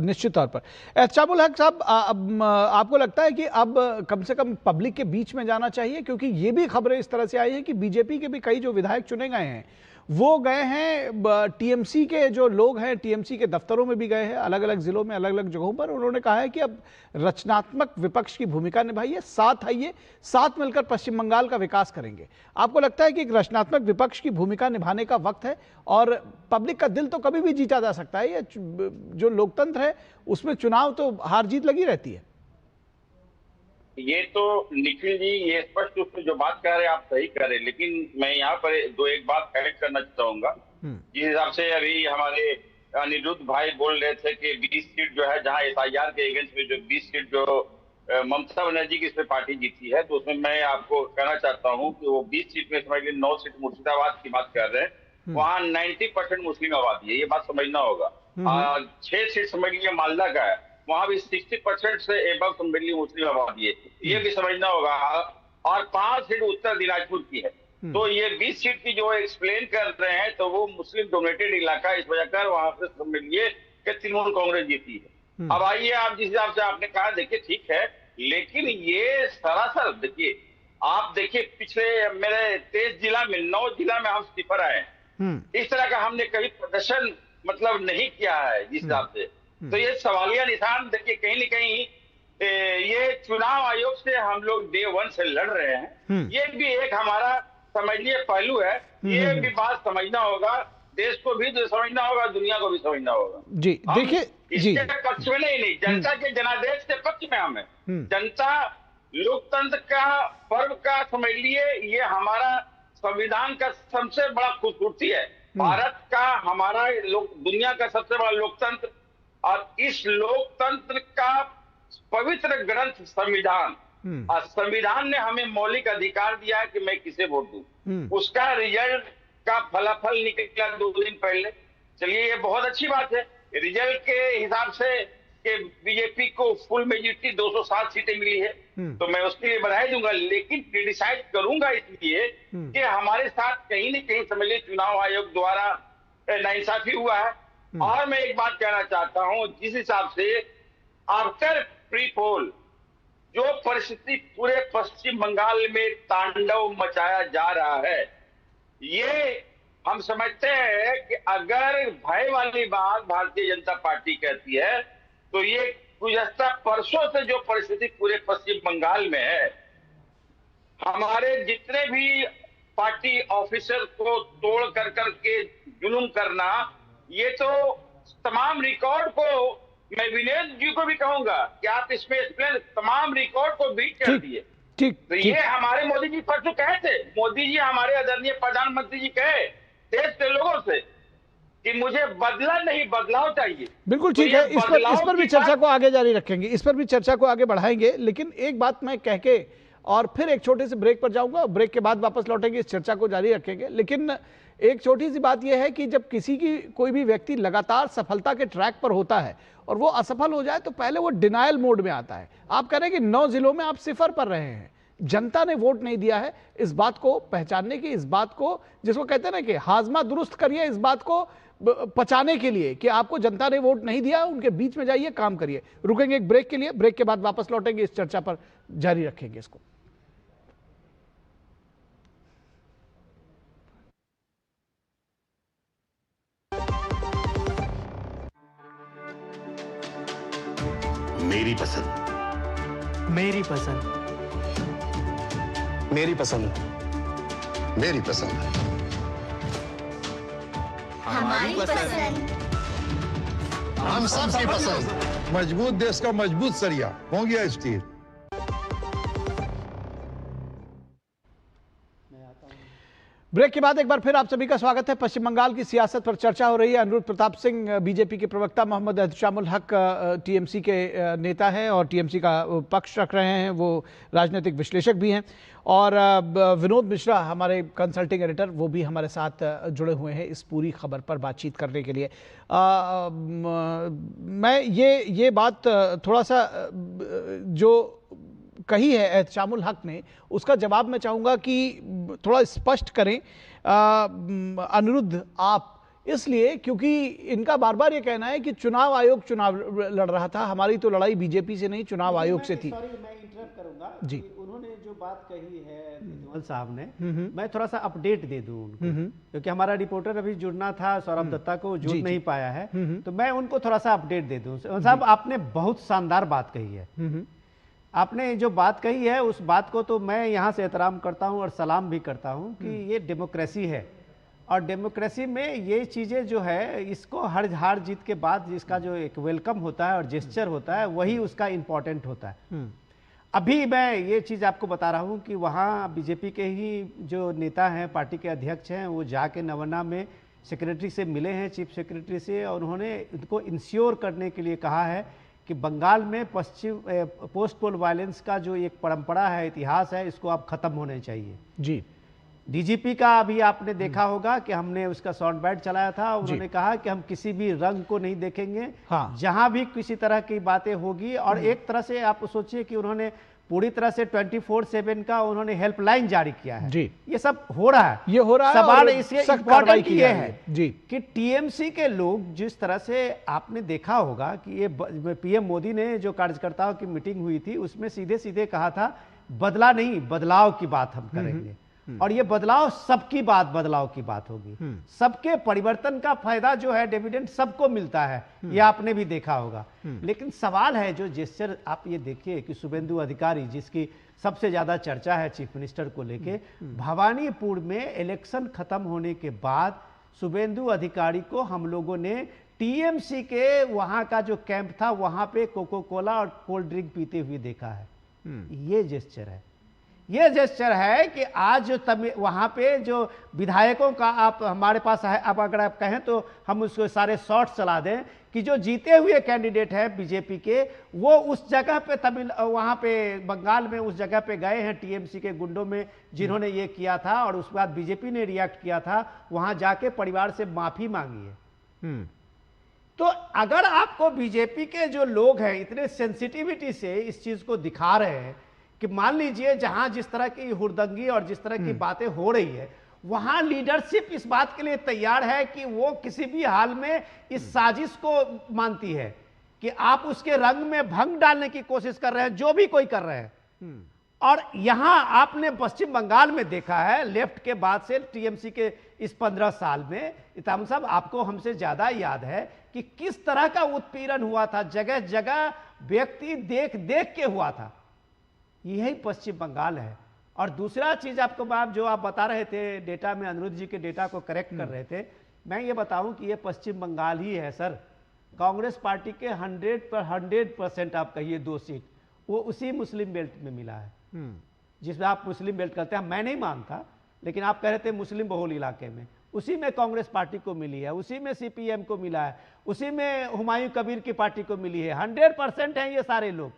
निश्चित तौर पर। एहतसाबुल हक साहब, आपको लगता है कि अब कम से कम पब्लिक के बीच में जाना चाहिए? क्योंकि ये भी खबरें इस तरह से आई है कि बीजेपी के भी कई जो विधायक चुने गए हैं वो गए हैं TMC के जो लोग हैं, TMC के दफ्तरों में भी गए हैं, अलग अलग जिलों में, अलग अलग जगहों पर। उन्होंने कहा है कि अब रचनात्मक विपक्ष की भूमिका निभाइए, साथ आइए, साथ मिलकर पश्चिम बंगाल का विकास करेंगे। आपको लगता है कि एक रचनात्मक विपक्ष की भूमिका निभाने का वक्त है और पब्लिक का दिल तो कभी भी जीता जा सकता है? ये जो लोकतंत्र है उसमें चुनाव तो हार जीत लगी रहती है। ये तो निखिल जी, ये स्पष्ट रूप से जो बात कह रहे हैं आप सही कह रहे हैं, लेकिन मैं यहाँ पर एक बात करेक्ट करना चाहूंगा। जिस हिसाब से अभी हमारे अनिरुद्ध भाई बोल रहे थे कि 20 सीट जो है, जहाँ SIR के अगेंस्ट में जो 20 सीट जो ममता बनर्जी की इसमें पार्टी जीती है, तो उसमें मैं आपको कहना चाहता हूँ कि वो 20 सीट में समझ लीजिए 9 सीट मुर्शिदाबाद की बात कर रहे हैं, वहाँ 90% मुस्लिम आबादी है, ये बात समझना होगा। 6 सीट समझ लीजिए मालदा का है, वहां भी 60% से एबव समझिए मुस्लिम आबादी है, ये भी समझना होगा। और 5 सीट उत्तर दिनाजपुर की है। तो ये 20 सीट की जो एक्सप्लेन कर रहे हैं तो वो मुस्लिम डोमिनेटेड इलाका, इस वजह कर वहां से समझिए कि तृणमूल कांग्रेस जीती है। अब आइए, आप जिस हिसाब से आपने कहा, देखिए ठीक है, लेकिन ये सरासर देखिए, आप देखिए पिछले मेरे 23 जिला में 9 जिला में हम सिफर आए हैं, इस तरह का हमने कभी प्रदर्शन मतलब नहीं किया है जिस हिसाब से। तो ये सवालिया निशान देखिए, कहीं न कहीं ये चुनाव आयोग से हम लोग डे 1 से लड़ रहे हैं, ये भी एक हमारा समझिए पहलू है। ये भी बात समझना होगा, देश को भी समझना होगा, दुनिया को भी समझना होगा। जी देखिए, इसके पक्ष में नहीं, जनता के जनादेश के पक्ष में हमें, जनता लोकतंत्र का पर्व का समझ लिए, ये हमारा संविधान का सबसे बड़ा खूबसूरती है। भारत का, हमारा दुनिया का सबसे बड़ा लोकतंत्र, और इस लोकतंत्र का पवित्र ग्रंथ संविधान, और संविधान ने हमें मौलिक अधिकार दिया है कि मैं किसे वोट दूं। उसका रिजल्ट का फलाफल निकला 2 दिन पहले। चलिए, ये बहुत अच्छी बात है। रिजल्ट के हिसाब से कि बीजेपी को फुल मेजॉरिटी 207 सीटें मिली है, तो मैं उसके लिए बधाई दूंगा, लेकिन क्रिटिसाइज करूंगा इसलिए कि हमारे साथ कहीं न कहीं समझ लीजिए चुनाव आयोग द्वारा नाइंसाफी हुआ है। और मैं एक बात कहना चाहता हूं, जिस हिसाब से आफ्टर प्री पोल जो परिस्थिति पूरे पश्चिम बंगाल में तांडव मचाया जा रहा है, ये हम समझते हैं कि अगर भय वाली बात भारतीय जनता पार्टी कहती है, तो ये गुज़श्ता परसों से जो परिस्थिति पूरे पश्चिम बंगाल में है, हमारे जितने भी पार्टी ऑफिसर को तोड़ कर करके जुल्म करना, ये तो तमाम रिकॉर्ड को, मैं विनय जी को भी कहूंगा कि आप इसमें एक्सप्लेन, तमाम रिकॉर्ड को बीट कर दिए। ठीक, तो ये हमारे मोदी जी परसों कहे थे, मोदी जी हमारे आदरणीय प्रधानमंत्री जी कहे देश के लोगों से कि मुझे बदला नहीं, बदलाव चाहिए। बिल्कुल ठीक है, इस पर भी चर्चा को आगे जारी रखेंगे, इस पर भी चर्चा को आगे बढ़ाएंगे। लेकिन एक बात मैं कह के और फिर एक छोटे से ब्रेक पर जाऊंगा, ब्रेक के बाद वापस लौटेंगे, इस चर्चा को जारी रखेंगे। लेकिन एक छोटी सी बात यह है कि जब किसी की कोई भी व्यक्ति लगातार सफलता के ट्रैक पर होता है और वो असफल हो जाए तो पहले वो डिनायल मोड में आता है। आप कह रहे हैं कि 9 जिलों में आप सिफर पर रहे हैं, जनता ने वोट नहीं दिया है। इस बात को पहचानने की, इस बात को जिसको कहते हैं ना कि हाजमा दुरुस्त करिए, इस बात को पचाने के लिए कि आपको जनता ने वोट नहीं दिया, उनके बीच में जाइए, काम करिए। रुकेंगे एक ब्रेक के लिए, ब्रेक के बाद वापस लौटेंगे, इस चर्चा पर जारी रखेंगे इसको। मेरी पसंद, मेरी पसंद, मेरी पसंद, मेरी पसंद, हमारी पसंद, हम सबकी पसंद। मजबूत देश का मजबूत सरिया हो गया स्टील। ब्रेक के बाद एक बार फिर आप सभी का स्वागत है। पश्चिम बंगाल की सियासत पर चर्चा हो रही है। अनिरुद्ध प्रताप सिंह बीजेपी के प्रवक्ता, मोहम्मद एहतशामुल हक टीएमसी के नेता हैं और टीएमसी का पक्ष रख रहे हैं, वो राजनीतिक विश्लेषक भी हैं, और विनोद मिश्रा हमारे कंसल्टिंग एडिटर, वो भी हमारे साथ जुड़े हुए हैं इस पूरी खबर पर बातचीत करने के लिए। मैं ये बात थोड़ा सा जो कही है एहतशामुल हक ने, उसका जवाब मैं चाहूँगा कि थोड़ा स्पष्ट करें अनिरुद्ध आप, इसलिए क्योंकि इनका बार बार ये कहना है कि चुनाव आयोग चुनाव लड़ रहा था, हमारी तो लड़ाई बीजेपी से नहीं चुनाव आयोग से थी। मैं इंटरप्ट करूंगा जी। उन्होंने जो बात कही है तेजवाल साहब ने, मैं थोड़ा सा अपडेट दे दूं उनको, क्योंकि हमारा रिपोर्टर अभी जुड़ना था, सौरभ दत्ता को जुड़ नहीं पाया है, तो मैं उनको थोड़ा सा अपडेट दे दूं। साहब आपने बहुत शानदार बात कही है, आपने जो बात कही है उस बात को तो मैं यहाँ से एहतराम करता हूँ और सलाम भी करता हूँ कि ये डेमोक्रेसी है, और डेमोक्रेसी में ये चीज़ें जो है इसको हर हार जीत के बाद इसका जो एक वेलकम होता है और जेस्चर होता है वही उसका इम्पोर्टेंट होता है। अभी मैं ये चीज़ आपको बता रहा हूँ कि वहाँ बीजेपी के ही जो नेता हैं, पार्टी के अध्यक्ष हैं, वो जाके नवन्ना में सेक्रेटरी से मिले हैं, चीफ सेक्रेटरी से, और उन्होंने उनको इंश्योर करने के लिए कहा है कि बंगाल में पोस्ट पोल वायलेंस का जो एक परंपरा है, इतिहास है, इसको अब खत्म होने चाहिए। जी। डीजीपी का अभी आपने देखा होगा कि हमने उसका साउंड बाइट चलाया था, उन्होंने कहा कि हम किसी भी रंग को नहीं देखेंगे, हाँ। जहां भी किसी तरह की बातें होगी, और एक तरह से आप सोचिए कि उन्होंने पूरी तरह से 24/7 का उन्होंने हेल्पलाइन जारी किया है। जी। ये सब हो रहा है, ये हो रहा है। सवाल इसके इम्पोर्टेंट ये है जी कि टीएमसी के लोग जिस तरह से आपने देखा होगा कि ये पीएम मोदी ने जो कार्यकर्ताओं की मीटिंग हुई थी उसमें सीधे सीधे कहा था बदला नहीं, बदलाव की बात हम करेंगे, और ये बदलाव सबकी बात, बदलाव की बात होगी, सबके परिवर्तन का फायदा जो है डिविडेंड सबको मिलता है, ये आपने भी देखा होगा। लेकिन सवाल है जो जेस्चर आप ये देखिए कि शुभेंदु अधिकारी, जिसकी सबसे ज्यादा चर्चा है चीफ मिनिस्टर को लेके, भवानीपुर में इलेक्शन खत्म होने के बाद शुभेंदु अधिकारी को हम लोगों ने टीएमसी के वहां का जो कैंप था वहां पे कोको कोला और कोल्ड ड्रिंक पीते हुए देखा है। ये जेस्चर है, ये जेस्चर है कि आज जो वहाँ पे जो विधायकों का आप हमारे पास है, अब अगर आप कहें तो हम उसको सारे शॉर्ट्स चला दें कि जो जीते हुए कैंडिडेट हैं बीजेपी के, वो उस जगह पे वहाँ पे बंगाल में उस जगह पे गए हैं टीएमसी के गुंडों में, जिन्होंने ये किया था, और उसके बाद बीजेपी ने रिएक्ट किया था, वहाँ जाके परिवार से माफी मांगी है। तो अगर आपको बीजेपी के जो लोग हैं इतने सेंसिटिविटी से इस चीज को दिखा रहे हैं कि मान लीजिए जहां जिस तरह की हुड़दंगी और जिस तरह की बातें हो रही है, वहां लीडरशिप इस बात के लिए तैयार है कि वो किसी भी हाल में इस साजिश को मानती है कि आप उसके रंग में भंग डालने की कोशिश कर रहे हैं, जो भी कोई कर रहे हैं। और यहां आपने पश्चिम बंगाल में देखा है, लेफ्ट के बाद से टीएमसी के इस 15 साल में, इताम साहब आपको हमसे ज्यादा याद है कि किस तरह का उत्पीड़न हुआ था, जगह जगह व्यक्ति देख देख के हुआ था। यही पश्चिम बंगाल है। और दूसरा चीज आपको आप जो आप बता रहे थे डेटा में, अनिरुद्ध जी के डेटा को करेक्ट कर रहे थे, मैं ये बताऊं कि ये पश्चिम बंगाल ही है सर। कांग्रेस पार्टी के 100% आप कहिए 2 सीट वो उसी मुस्लिम बेल्ट में मिला है, जिसमें आप मुस्लिम बेल्ट कहते हैं। मैं नहीं मानता, लेकिन आप कह रहे थे मुस्लिम बहुल इलाके में, उसी में कांग्रेस पार्टी को मिली है, उसी में सीपीएम को मिला है, उसी में हुमायूं कबीर की पार्टी को मिली है। 100% हैं ये सारे लोग।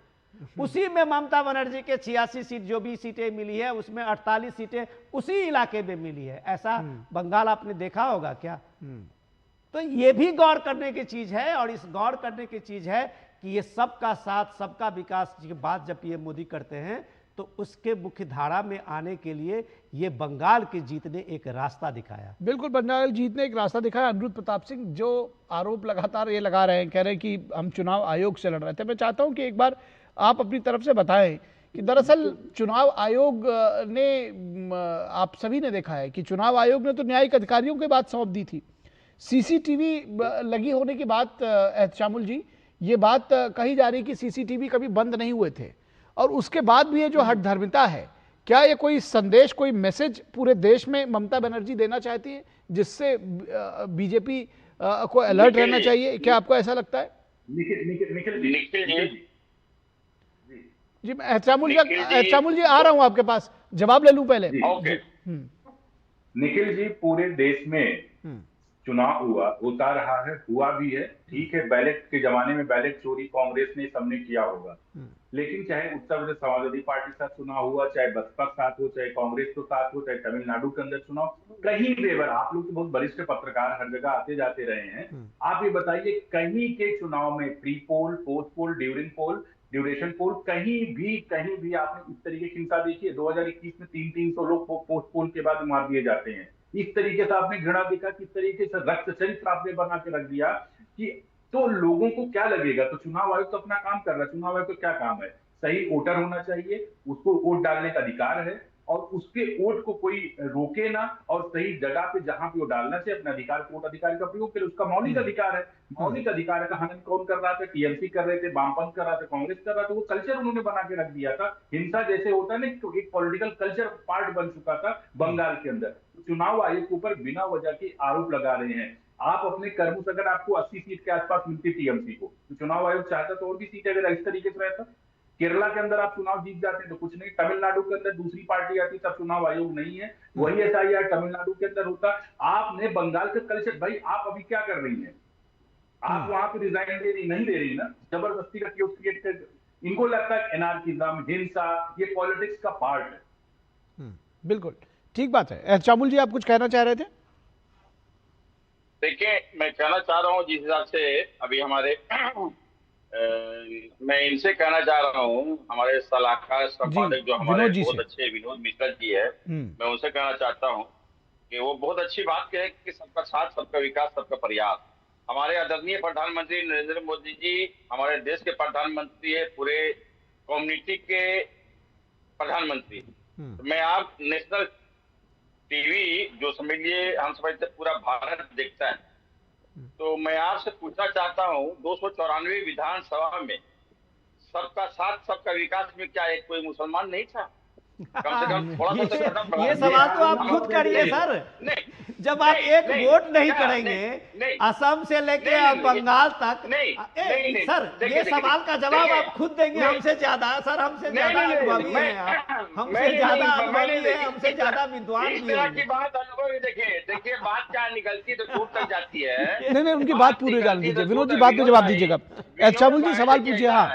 उसी में ममता बनर्जी के 86 सीट जो भी सीटें मिली है, उसमें 48 सीटें उसी इलाके में मिली है। ऐसा बंगाल आपने देखा होगा क्या? तो ये भी गौर करने की चीज है, और इस गौर करने की चीज है कि ये सबका साथ सबका विकास की बात जब पीएम मोदी करते हैं तो उसके मुख्य धारा में आने के लिए ये बंगाल की जीत ने एक रास्ता दिखाया। बिल्कुल, बंगाल जीत ने एक रास्ता दिखाया। अनिरुद्ध प्रताप सिंह जो आरोप लगातार ये लगा रहे हैं, कह रहे हैं कि हम चुनाव आयोग से लड़ रहे थे, मैं चाहता हूं कि एक बार आप अपनी तरफ से बताएं कि दरअसल चुनाव आयोग ने, आप सभी ने देखा है कि चुनाव आयोग ने तो न्यायिक अधिकारियों के बात सौंप दी थी। सीसीटीवी लगी होने की बात, एहतशामुल जी, ये बात कही जा रही कि सीसीटीवी कभी बंद नहीं हुए थे, और उसके बाद भी ये जो हठधर्मिता है, क्या ये कोई संदेश, कोई मैसेज पूरे देश में ममता बनर्जी देना चाहती है जिससे बीजेपी को अलर्ट रहना चाहिए? क्या आपको ऐसा लगता है? जी, एहतशामुल जी आ रहा हूं आपके पास, जवाब ले लूं पहले। निखिल जी, पूरे देश में चुनाव होता रहा है, हुआ भी है, ठीक है। बैलेट के जमाने में बैलेट चोरी कांग्रेस ने सबने किया होगा, लेकिन चाहे उत्तर प्रदेश समाजवादी पार्टी के साथ चुनाव हुआ, चाहे बसपा के साथ हो, चाहे कांग्रेस के साथ हो, चाहे तमिलनाडु के अंदर चुनाव, कहीं पेवर, आप लोग तो बहुत वरिष्ठ पत्रकार हर जगह आते जाते रहे हैं, आप ये बताइए कहीं के चुनाव में pre poll, post poll, during poll, duration poll, कहीं भी आपने इस तरीके की हिंसा देखी है? 2021 में 300 लोग पोस्ट पोल के बाद मार दिए जाते हैं। इस तरीके से आपने घृणा देखा, किस तरीके से रक्त चरित्र आपने बना के रख दिया कि तो लोगों को क्या लगेगा? तो चुनाव आयोग तो अपना काम कर रहा है। चुनाव आयोग को क्या काम है? सही वोटर होना चाहिए, उसको वोट डालने का अधिकार है, और उसके वोट को कोई रोके ना, और सही जगह पे जहां पे वो डालना चाहिए अपने अधिकार, वोट अधिकार का प्रयोग करे, उसका मौलिक अधिकार है। मौलिक अधिकार का हनन कौन कर रहा था? टीएमसी कर रहे थे, वामपंथ कर रहा था, कांग्रेस कर रहा था। वो कल्चर उन्होंने बना के रख दिया था। हिंसा जैसे होता है ना, एक पॉलिटिकल कल्चर पार्ट बन चुका था बंगाल के अंदर। चुनाव आयोग के ऊपर बिना वजह के आरोप लगा रहे हैं। आप अपने कर्मों से, अगर आपको 80 सीट के आसपास मिलती टीएमसी को, तो चुनाव आयोग चाहता तो और भी सीटें अगर इस तरीके से रहता। केरला के अंदर आप चुनाव जीत जाते हैं तो कुछ नहीं, तमिलनाडु के अंदर दूसरी पार्टी आती तब चुनाव आयोग नहीं है, वही एसआईआर तमिलनाडु के अंदर होता। आपने बंगाल का कल्चर, भाई आप अभी क्या कर रही हैं? आप वहां पे रिजाइन दे रही, नहीं दे रही ना, जबरदस्ती का केस क्रिएट कर। इनको लगता है एनार्किज्म, हिंसा, ये पॉलिटिक्स का पार्ट है। बिल्कुल ठीक बात है। एहतशामुल जी, आप कुछ कहना चाह रहे थे? देखिए, मैं कहना चाह रहा हूँ जिस हिसाब से अभी हमारे मैं इनसे कहना चाह रहा हूँ, हमारे सलाहकार संपादक जो हमारे बहुत अच्छे विनोद मिश्रा जी है, मैं उनसे कहना चाहता हूँ कि वो बहुत अच्छी बात कहे कि सबका साथ, सबका विकास, सबका प्रयास। हमारे आदरणीय प्रधानमंत्री नरेंद्र मोदी जी हमारे देश के प्रधानमंत्री है, पूरे कम्युनिटी के प्रधानमंत्री। तो मैं आप नेशनल टीवी जो समझिए हम समझते पूरा भारत देखता है, तो मैं आपसे पूछना चाहता हूं 294 विधानसभा में सबका साथ सबका विकास में क्या एक कोई मुसलमान नहीं था? कम से कम थोड़ा सा ये सवाल तो आप खुद करिए सर। जब आप एक वोट नहीं करेंगे असम से लेके बंगाल तक, सर ये सवाल का जवाब आप खुद देंगे हमसे ज्यादा। सर हमसे ज्यादा अनुभवी हैं आप, हमसे ज्यादा अनुभवी है, हमसे ज्यादा विद्वान भी हैं। की बात अनुभवी, देखिए बात क्या निकलती है तो दूर तक जाती है। नहीं, उनकी बात पूरी जान दीजिए। विनोद जी बात में जवाब दीजिएगा। एहतशामुल जी सवाल पूछिए। हाँ,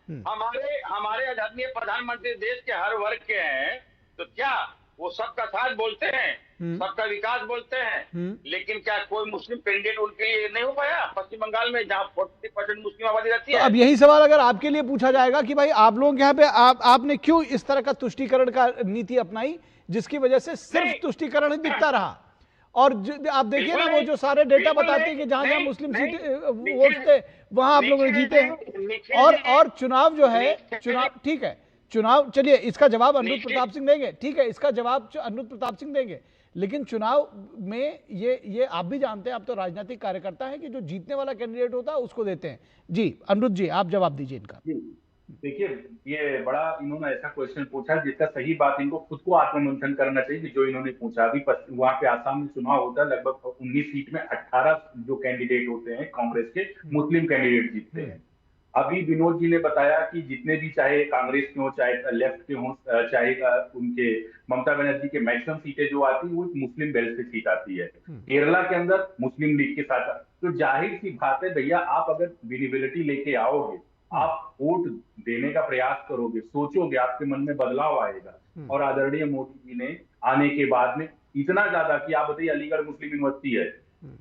हमारे आदरणीय प्रधानमंत्री देश के हर वर्ग के हैं, तो क्या वो सबका साथ बोलते हैं, सबका विकास बोलते हैं, लेकिन क्या कोई मुस्लिम कैंडिडेट उनके लिए नहीं हो पाया पश्चिम बंगाल में, जहां 40% मुस्लिम आबादी रहती है? तो अब यही सवाल अगर आपके लिए पूछा जाएगा कि भाई आप लोग यहाँ पे आपने क्यों इस तरह का तुष्टीकरण का नीति अपनाई, जिसकी वजह से सिर्फ तुष्टीकरण ही दिखता रहा? और आप देखिए ना, वो जो सारे डेटा बताते हैं कि जहां जहां मुस्लिम सीटें वोट थे वहां आप लोगों ने जीते हैं। और चुनाव जो है, चुनाव ठीक है, चुनाव चलिए इसका जवाब अनिरुद्ध प्रताप सिंह देंगे, ठीक है, इसका जवाब अनिरुद्ध प्रताप सिंह देंगे। लेकिन चुनाव में ये आप भी जानते हैं, आप तो राजनीतिक कार्यकर्ता हैं, कि जो जीतने वाला कैंडिडेट होता है उसको देते हैं। जी अनिरुद्ध जी, आप जवाब दीजिए इनका। देखिए, ये बड़ा इन्होंने ऐसा क्वेश्चन पूछा जिसका सही बात इनको खुद को आत्ममंथन करना चाहिए कि जो इन्होंने पूछा। अभी वहां पे आसाम में चुनाव होता है, लगभग 19 सीट में 18 जो कैंडिडेट होते हैं कांग्रेस के, मुस्लिम कैंडिडेट जीतते हैं। अभी विनोद जी ने बताया कि जितने भी चाहे कांग्रेस के हो, चाहे लेफ्ट के हो, चाहे उनके ममता बनर्जी के मैक्सिमम सीटें जो आती है वो मुस्लिम बेल्ट से सीट आती है। केरला के अंदर मुस्लिम लीग के साथ, तो जाहिर सी बात है भैया, आप अगर विजिबिलिटी लेके आओगे, आप वोट देने का प्रयास करोगे, सोचोगे, आपके मन में बदलाव आएगा। और आदरणीय मोदी जी ने आने के बाद में इतना ज्यादा कि आप बताइए, अलीगढ़ मुस्लिम यूनिवर्सिटी है,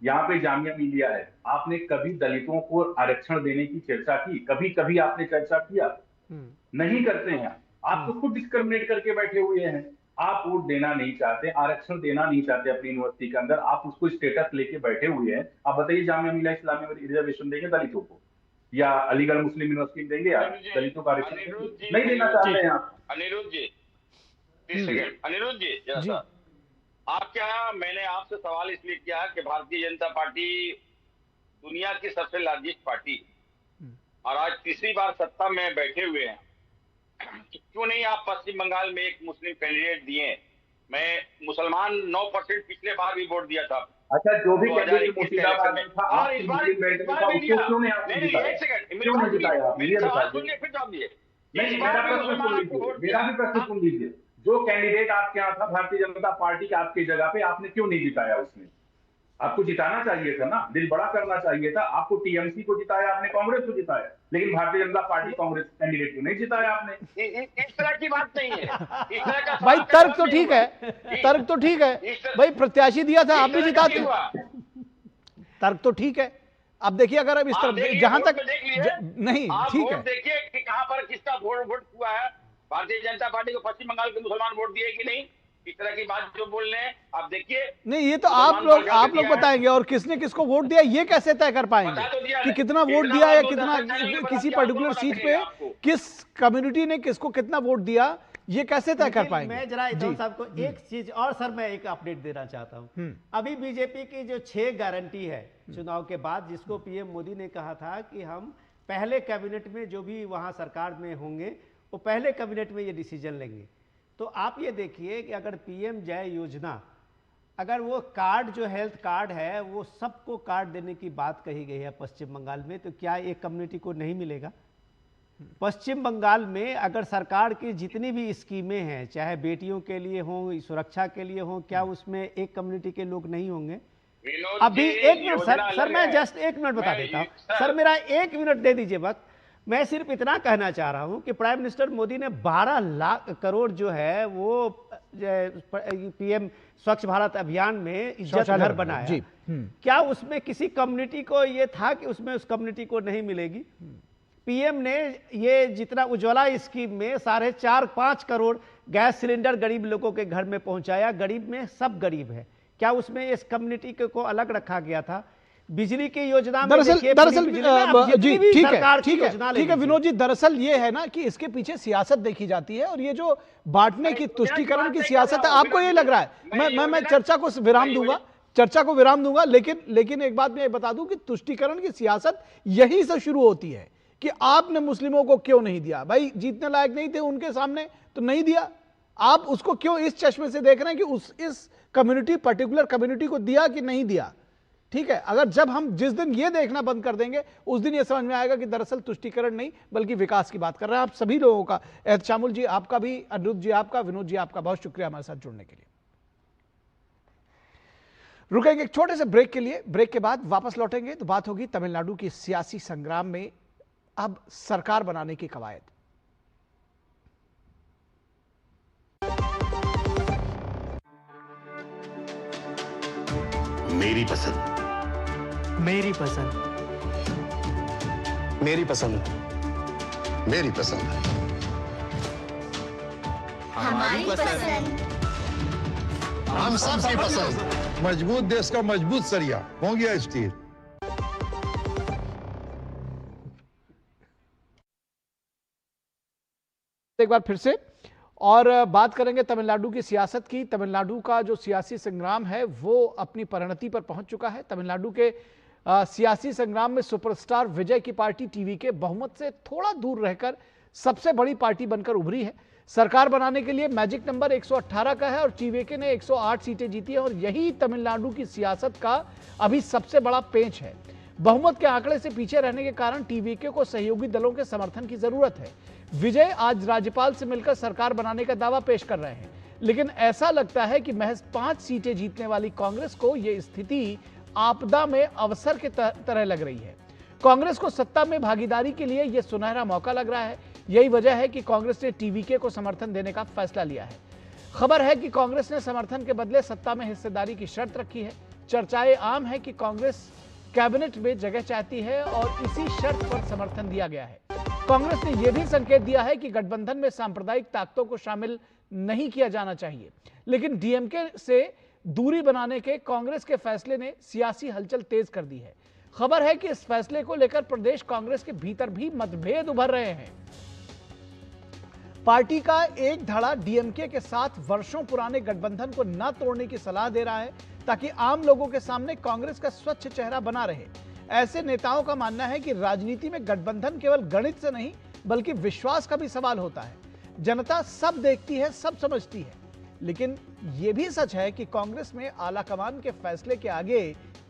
यहाँ पे जामिया मिलिया है, आपने कभी दलितों को आरक्षण देने की चर्चा की? कभी कभी आपने चर्चा किया? नहीं करते हैं। आप तो खुद डिस्क्रिमिनेट करके बैठे हुए हैं। आप वोट देना नहीं चाहते, आरक्षण देना नहीं चाहते अपनी यूनिवर्सिटी के अंदर, आप उसको स्टेटस लेके बैठे हुए हैं। आप बताइए, जामिया मिलिया इस्लामी में रिजर्वेशन देंगे दलितों को, या अलीगढ़ मुस्लिम यूनिवर्सिटी में देंगे आप दलितों का आरक्षण? नहीं देना चाहते हैं आप। अनिरुद्ध जी, 30 सेकंड। अनिरुद्ध जी, जैसा आप क्या, मैंने आपसे सवाल इसलिए किया कि भारतीय जनता पार्टी दुनिया की सबसे लार्जेस्ट पार्टी और आज तीसरी बार सत्ता में बैठे हुए हैं, क्यों नहीं आप पश्चिम बंगाल में एक मुस्लिम कैंडिडेट दिए? मैं मुसलमान 9% पिछले बार भी वोट दिया था। अच्छा, जो भी कैंडिडेट मुर्शिदाबाद में था, और इस बार भी दिया। एक सेकंड, मेरी सवाल सुनिए फिर जवाब दिए। मेरा भी प्रश्न सुन लीजिए। जो कैंडिडेट आपके यहाँ था भारतीय जनता पार्टी के आपकी जगह पे, आपने क्यों नहीं जिताया उसने? आपको जिताना चाहिए था ना, दिल बड़ा करना चाहिए था। आपको टीएमसी को जिताया आपने, कांग्रेस को जिताया, लेकिन भारतीय जनता पार्टी कांग्रेस कैंडिडेट को नहीं जिताया आपने। इस तरह की बात नहीं है। इस तरह का भाई तर्क तो ठीक है, तर्क तो ठीक है भाई, प्रत्याशी दिया था आप भी जिताते। तर्क तो ठीक है। अब देखिए, अगर अब इस तरफ जहां तक नहीं ठीक है, देखिए कि कहां पर किसका वोट हुआ है। भारतीय जनता पार्टी को पश्चिम बंगाल के मुसलमान वोट दिए कि नहीं? इस तरह की बात जो बोल रहे हैं आप देखिए। नहीं, ये तो आप लोग बताएंगे, और किसने किसको वोट दिया ये कैसे तय कर पाएंगे कि कितना वोट दिया या कितना किसी पर्टिकुलर सीट पे किस कम्युनिटी ने किसको कितना वोट दिया, ये कैसे तय कर पाएंगे? मैं जरा एकदम साहब को एक चीज और सर, मैं एक अपडेट देना चाहता हूं। अभी बीजेपी की जो 6 गारंटी है चुनाव के बाद, जिसको पीएम मोदी ने कहा था कि हम पहले कैबिनेट में जो भी वहां सरकार में होंगे वो पहले कैबिनेट में ये डिसीजन लेंगे। तो आप ये देखिए कि अगर पीएम जय योजना, अगर वो कार्ड जो हेल्थ कार्ड है वो सबको कार्ड देने की बात कही गई है पश्चिम बंगाल में, तो क्या एक कम्युनिटी को नहीं मिलेगा? पश्चिम बंगाल में अगर सरकार की जितनी भी स्कीमें हैं, चाहे बेटियों के लिए हों, सुरक्षा के लिए हों, क्या उसमें एक कम्युनिटी के लोग नहीं होंगे? अभी 1 मिनट सर, मैं जस्ट 1 मिनट बता देता हूँ सर, मेरा 1 मिनट दे दीजिए वक्त। मैं सिर्फ इतना कहना चाह रहा हूं कि प्राइम मिनिस्टर मोदी ने 12 लाख करोड़ जो है वो पीएम स्वच्छ भारत अभियान में इज्जत घर बनाया। क्या उसमें किसी कम्युनिटी को ये था कि उसमें उस कम्युनिटी को नहीं मिलेगी? पीएम ने ये जितना उज्ज्वला स्कीम में 4.5 करोड़ गैस सिलेंडर गरीब लोगों के घर में पहुंचाया। गरीब में सब गरीब है, क्या उसमें इस कम्युनिटी को अलग रखा गया था? बिजली की योजना में दरअसल जी ठीक है विनोद जी, दरअसल ये है ना कि इसके पीछे सियासत देखी जाती है, और ये जो बांटने की, तुष्टीकरण की सियासत है, आपको ये लग रहा है? मैं चर्चा को विराम दूंगा, लेकिन एक बात मैं बता दूं कि तुष्टीकरण की सियासत यहीं से शुरू होती है कि आपने मुस्लिमों को क्यों नहीं दिया। भाई जीतने लायक नहीं थे उनके सामने तो नहीं दिया, आप उसको क्यों इस चश्मे से देख रहे हैं कि इस कम्युनिटी, पर्टिकुलर कम्युनिटी को दिया कि नहीं दिया? ठीक है, अगर जब हम जिस दिन ये देखना बंद कर देंगे उस दिन ये समझ में आएगा कि दरअसल तुष्टीकरण नहीं बल्कि विकास की बात कर रहे हैं। आप सभी लोगों का, एहतशामुल जी आपका भी, अनिरुद्ध जी आपका, विनोद जी आपका बहुत शुक्रिया हमारे साथ जुड़ने के लिए। रुकेंगे एक छोटे से ब्रेक के लिए, ब्रेक के बाद वापस लौटेंगे तो बात होगी तमिलनाडु की सियासी संग्राम में अब सरकार बनाने की कवायद। मेरी पसंद, मेरी पसंद, मेरी पसंद, मेरी पसंद, हमारी पसंद, हम सबकी पसंद। मजबूत देश का मजबूत सरिया हो गया स्टील। एक बार फिर से और बात करेंगे तमिलनाडु की सियासत की। तमिलनाडु का जो सियासी संग्राम है वो अपनी परिणति पर पहुंच चुका है। तमिलनाडु के सियासी संग्राम में सुपरस्टार विजय की पार्टी टीवी के बहुमत से थोड़ा दूर रहकर सबसे बड़ी पार्टी बनकर उभरी है। सरकार बनाने के लिए मैजिक नंबर 118 का है और टीवीके ने 108 सीटें जीती है और यही तमिलनाडु की सियासत का अभी सबसे बड़ा पेंच है। बहुमत के आंकड़े से पीछे रहने के कारण टीवीके को सहयोगी दलों के समर्थन की जरूरत है। विजय आज राज्यपाल से मिलकर सरकार बनाने का दावा पेश कर रहे हैं, लेकिन ऐसा लगता है कि महज 5 सीटें जीतने वाली कांग्रेस को यह स्थिति आपदा में अवसर की तरह लग रही है। कांग्रेस को सत्ता में भागीदारी के लिए यह सुनहरा मौका लग रहा है। यही वजह है कि कांग्रेस ने टीवीके को समर्थन देने का फैसला लिया है। खबर है कि कांग्रेस ने समर्थन के बदले सत्ता में हिस्सेदारी की शर्त रखी है। चर्चाएं आम है कि कांग्रेस कैबिनेट में जगह चाहती है और इसी शर्त पर समर्थन दिया गया है। कांग्रेस ने यह भी संकेत दिया है कि गठबंधन में सांप्रदायिक ताकतों को शामिल नहीं किया जाना चाहिए, लेकिन डीएमके से दूरी बनाने के कांग्रेस के फैसले ने सियासी हलचल तेज कर दी है। खबर है कि इस फैसले को लेकर प्रदेश कांग्रेस के भीतर भी मतभेद उभर रहे हैं। पार्टी का एक धड़ा डीएमके के साथ वर्षों पुराने गठबंधन को न तोड़ने की सलाह दे रहा है, ताकि आम लोगों के सामने कांग्रेस का स्वच्छ चेहरा बना रहे। ऐसे नेताओं का मानना है कि राजनीति में गठबंधन केवल गणित से नहीं बल्कि विश्वास का भी सवाल होता है। जनता सब देखती है, सब समझती है, लेकिन यह भी सच है कि कांग्रेस में आलाकमान के फैसले के आगे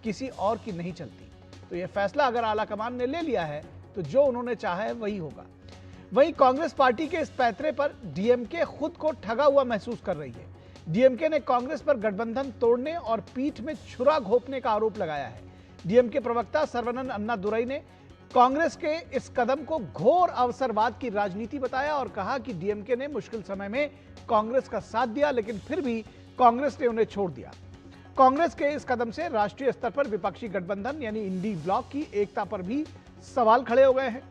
किसी और की नहीं चलती। तो यह फैसला अगर आलाकमान ने ले लिया है तो जो उन्होंने चाहा है वही होगा। वहीं कांग्रेस पार्टी के इस पैंतरे पर डीएमके खुद को ठगा हुआ महसूस कर रही है। डीएमके ने कांग्रेस पर गठबंधन तोड़ने और पीठ में छुरा घोंपने का आरोप लगाया है। डीएमके प्रवक्ता सर्वनन अन्नादुरई ने कांग्रेस के इस कदम को घोर अवसरवाद की राजनीति बताया और कहा कि डीएमके ने मुश्किल समय में कांग्रेस का साथ दिया, लेकिन फिर भी कांग्रेस ने उन्हें छोड़ दिया। कांग्रेस के इस कदम से राष्ट्रीय स्तर पर विपक्षी गठबंधन यानी इंडी ब्लॉक की एकता पर भी सवाल खड़े हो गए हैं।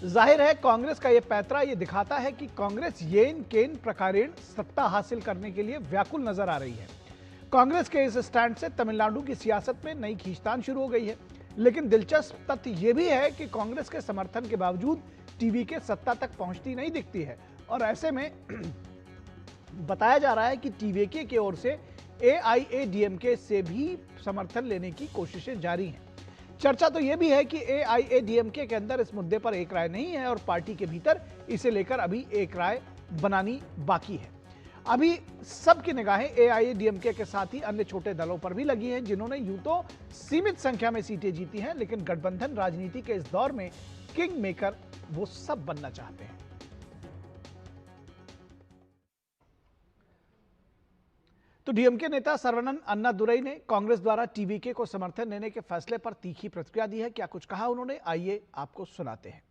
जाहिर है कांग्रेस का यह पैंतरा यह दिखाता है कि कांग्रेस येन केन प्रकारेण सत्ता हासिल करने के लिए व्याकुल नजर आ रही है। कांग्रेस के इस स्टैंड से तमिलनाडु की सियासत में नई खींचतान शुरू हो गई है, लेकिन दिलचस्प तथ्य यह भी है कि कांग्रेस के समर्थन के बावजूद टीवीके सत्ता तक पहुंचती नहीं दिखती है और ऐसे में बताया जा रहा है कि टीवीके की ओर से एआईएडीएमके से भी समर्थन लेने की कोशिशें जारी हैं। चर्चा तो यह भी है कि एआईएडीएमके के अंदर इस मुद्दे पर एक राय नहीं है और पार्टी के भीतर इसे लेकर अभी एक राय बनानी बाकी है। अभी सबकी निगाहें एआईएडीएमके के साथ ही अन्य छोटे दलों पर भी लगी हैं, जिन्होंने यूं तो सीमित संख्या में सीटें जीती हैं, लेकिन गठबंधन राजनीति के इस दौर में किंग मेकर वो सब बनना चाहते हैं। तो डीएमके नेता सर्वनन अन्नादुरई ने कांग्रेस द्वारा टीवीके को समर्थन देने के फैसले पर तीखी प्रतिक्रिया दी है। क्या कुछ कहा उन्होंने, आइए आपको सुनाते हैं।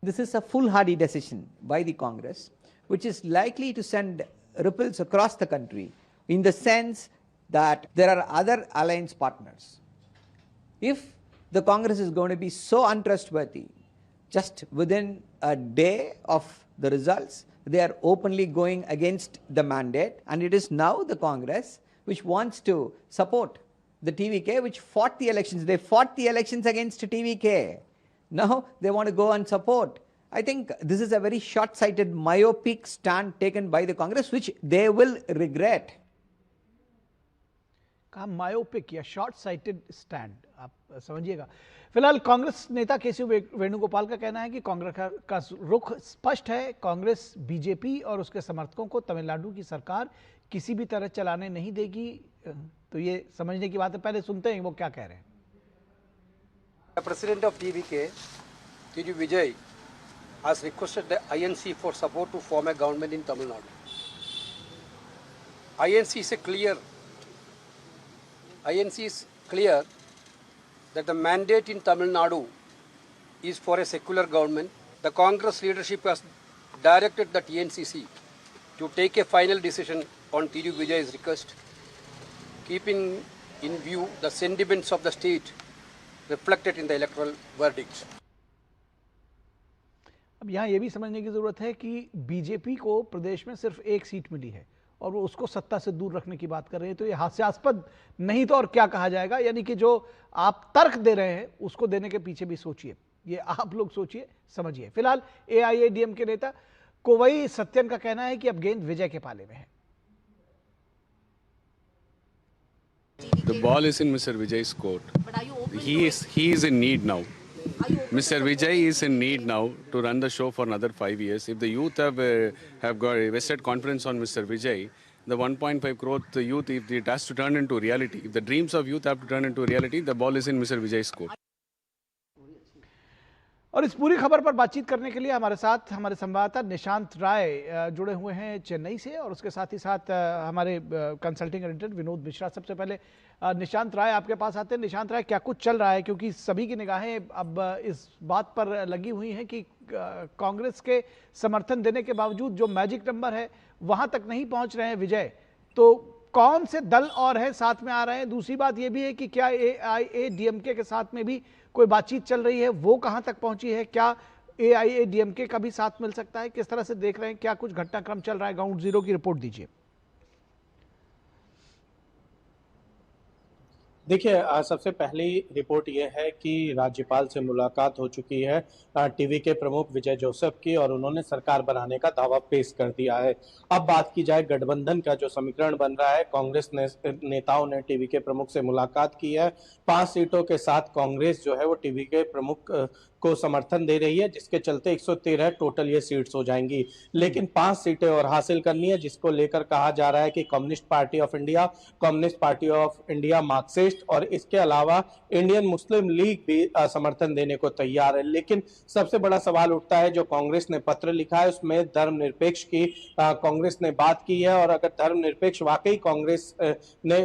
This is a foolhardy decision by the Congress, which is likely to send ripples across the country in the sense that there are other alliance partners. If the Congress is going to be so untrustworthy, just within a day of the results, they are openly going against the mandate, and it is now the Congress which wants to support the TVK, which fought the elections. They fought the elections against TVK. Now they want to go and support. I think this is a very short-sighted, myopic stand taken by the Congress, which they will regret. कहा मायोपिक या शॉर्ट साइटेड स्टैंड, आप समझिएगा। फिलहाल कांग्रेस नेता केसी वेणुगोपाल का कहना है कि कांग्रेस का रुख स्पष्ट है। कांग्रेस बीजेपी और उसके समर्थकों को तमिलनाडु की सरकार किसी भी तरह चलाने नहीं देगी। तो ये समझने की बात है, पहले सुनते हैं वो क्या कह रहे हैं। President of TVK, TD Vijay, has requested the INC for support to form a government in Tamil Nadu. INC is clear that the mandate in Tamil Nadu is for a secular government. The Congress leadership has directed the TNCC to take a final decision on TD Vijay's request, keeping in view the sentiments of the state reflected in the electoral verdict. अब यहाँ ये भी समझने की जरूरत है कि बीजेपी को प्रदेश में सिर्फ एक सीट मिली है और वो उसको सत्ता से दूर रखने की बात कर रहे हैं। तो ये हास्यास्पद नहीं तो और क्या कहा जाएगा। यानी कि जो आप तर्क दे रहे हैं उसको देने के पीछे भी सोचिए, ये आप लोग सोचिए, समझिए। फिलहाल एआईएडीएम के नेता कोवई सत्यन का कहना है कि अब गेंद विजय के पाले में है। The ball is in Mr. Vijay's court. He is in need now. Mr. Vijay is in need now to run the show for another 5 years. If the youth have got vested confidence on Mr. Vijay, the 1.5 crore the youth, if it has to turn into reality, if the dreams of youth have to turn into reality, the ball is in Mr. Vijay's court. और इस पूरी खबर पर बातचीत करने के लिए हमारे साथ हमारे संवाददाता निशांत राय जुड़े हुए हैं चेन्नई से, और उसके साथ ही साथ हमारे कंसल्टिंग एडिटर विनोद मिश्रा। सबसे पहले निशांत राय आपके पास आते हैं। निशांत राय, क्या कुछ चल रहा है, क्योंकि सभी की निगाहें अब इस बात पर लगी हुई हैं कि कांग्रेस के समर्थन देने के बावजूद जो मैजिक नंबर है वहां तक नहीं पहुंच रहे हैं विजय, तो कौन से दल और हैं साथ में आ रहे हैं? दूसरी बात यह भी है कि क्या AIADMK के साथ में भी कोई बातचीत चल रही है, वो कहां तक पहुंची है? क्या AIADMK का भी साथ मिल सकता है? किस तरह से देख रहे हैं, क्या कुछ घटनाक्रम चल रहा है? ग्राउंड जीरो की रिपोर्ट दीजिए। देखिए, सबसे पहली रिपोर्ट यह है कि राज्यपाल से मुलाकात हो चुकी है टीवी के प्रमुख विजय जोसेफ की, और उन्होंने सरकार बनाने का दावा पेश कर दिया है। अब बात की जाए गठबंधन का जो समीकरण बन रहा है, कांग्रेस नेताओं ने टीवी के प्रमुख से मुलाकात की है। 5 सीटों के साथ कांग्रेस जो है वो टीवी के प्रमुख को समर्थन दे रही है, जिसके चलते 113 टोटल ये सीट्स हो जाएंगी। लेकिन 5 सीटें और हासिल करनी है, जिसको लेकर कहा जा रहा है कि communist party of India, communist party of India, Marxist और इसके अलावा इंडियन मुस्लिम लीग भी समर्थन देने को तैयार है। लेकिन सबसे बड़ा सवाल उठता है, जो कांग्रेस ने पत्र लिखा है उसमें धर्मनिरपेक्ष की कांग्रेस ने बात की है, और अगर धर्मनिरपेक्ष वाकई कांग्रेस ने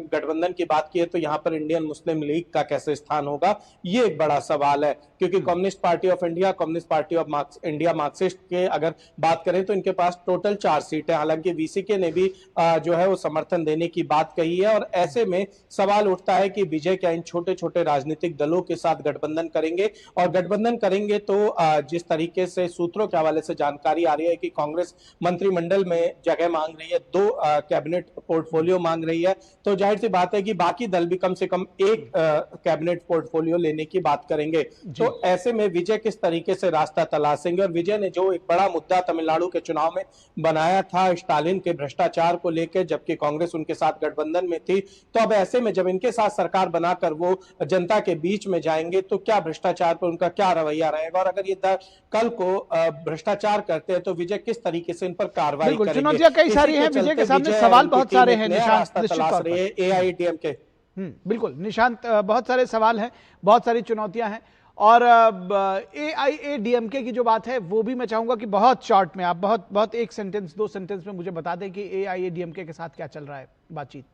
गठबंधन की बात की है तो यहाँ पर इंडियन मुस्लिम लीग का कैसे स्थान होगा, ये एक बड़ा सवाल है। क्योंकि communist party of India, communist party of India, Marxist के अगर बात करें तो इनके पास टोटल 4 सीटें, हालांकि VCK ने भी जो है वो समर्थन देने की बात कही है। और ऐसे में सवाल उठता है कि विजय क्या इन छोटे छोटे राजनीतिक दलों के साथ गठबंधन करेंगे, और गठबंधन करेंगे तो जिस तरीके से सूत्रों के हवाले से जानकारी आ रही है कि कांग्रेस मंत्रिमंडल में जगह मांग रही है, 2 कैबिनेट पोर्टफोलियो मांग रही है, तो जाहिर सी बात है कि बाकी दल भी कम से कम 1 कैबिनेट पोर्टफोलियो लेने की बात करेंगे। तो ऐसे में विजय किस तरीके से रास्ता तलाशेंगे, और विजय ने जो एक बड़ा मुद्दा तमिलनाडु के चुनाव में बनाया था स्टालिन के भ्रष्टाचार को लेकर, जबकि कांग्रेस उनके साथ गठबंधन में थी, तो अब ऐसे में जब इनके साथ सरकार बनाकर वो जनता के बीच में जाएंगे तो क्या भ्रष्टाचार पर उनका क्या रवैया रहेगा, और अगर ये कल को भ्रष्टाचार करते हैं तो विजय किस तरीके से इन पर कार्रवाई करेंगे। चुनौतियां कई सारी हैं, विजय के सामने सवाल बहुत सारे हैं। निशांत, AIADMK बिल्कुल निशांत, बहुत सारे सवाल हैं, बहुत सारी चुनौतियां हैं, और AIADMK की जो बात है वो भी मैं चाहूंगा कि बहुत शॉर्ट में आप बहुत 1 सेंटेंस 2 सेंटेंस में मुझे बता दें कि AIADMK के साथ क्या चल रहा है बातचीत।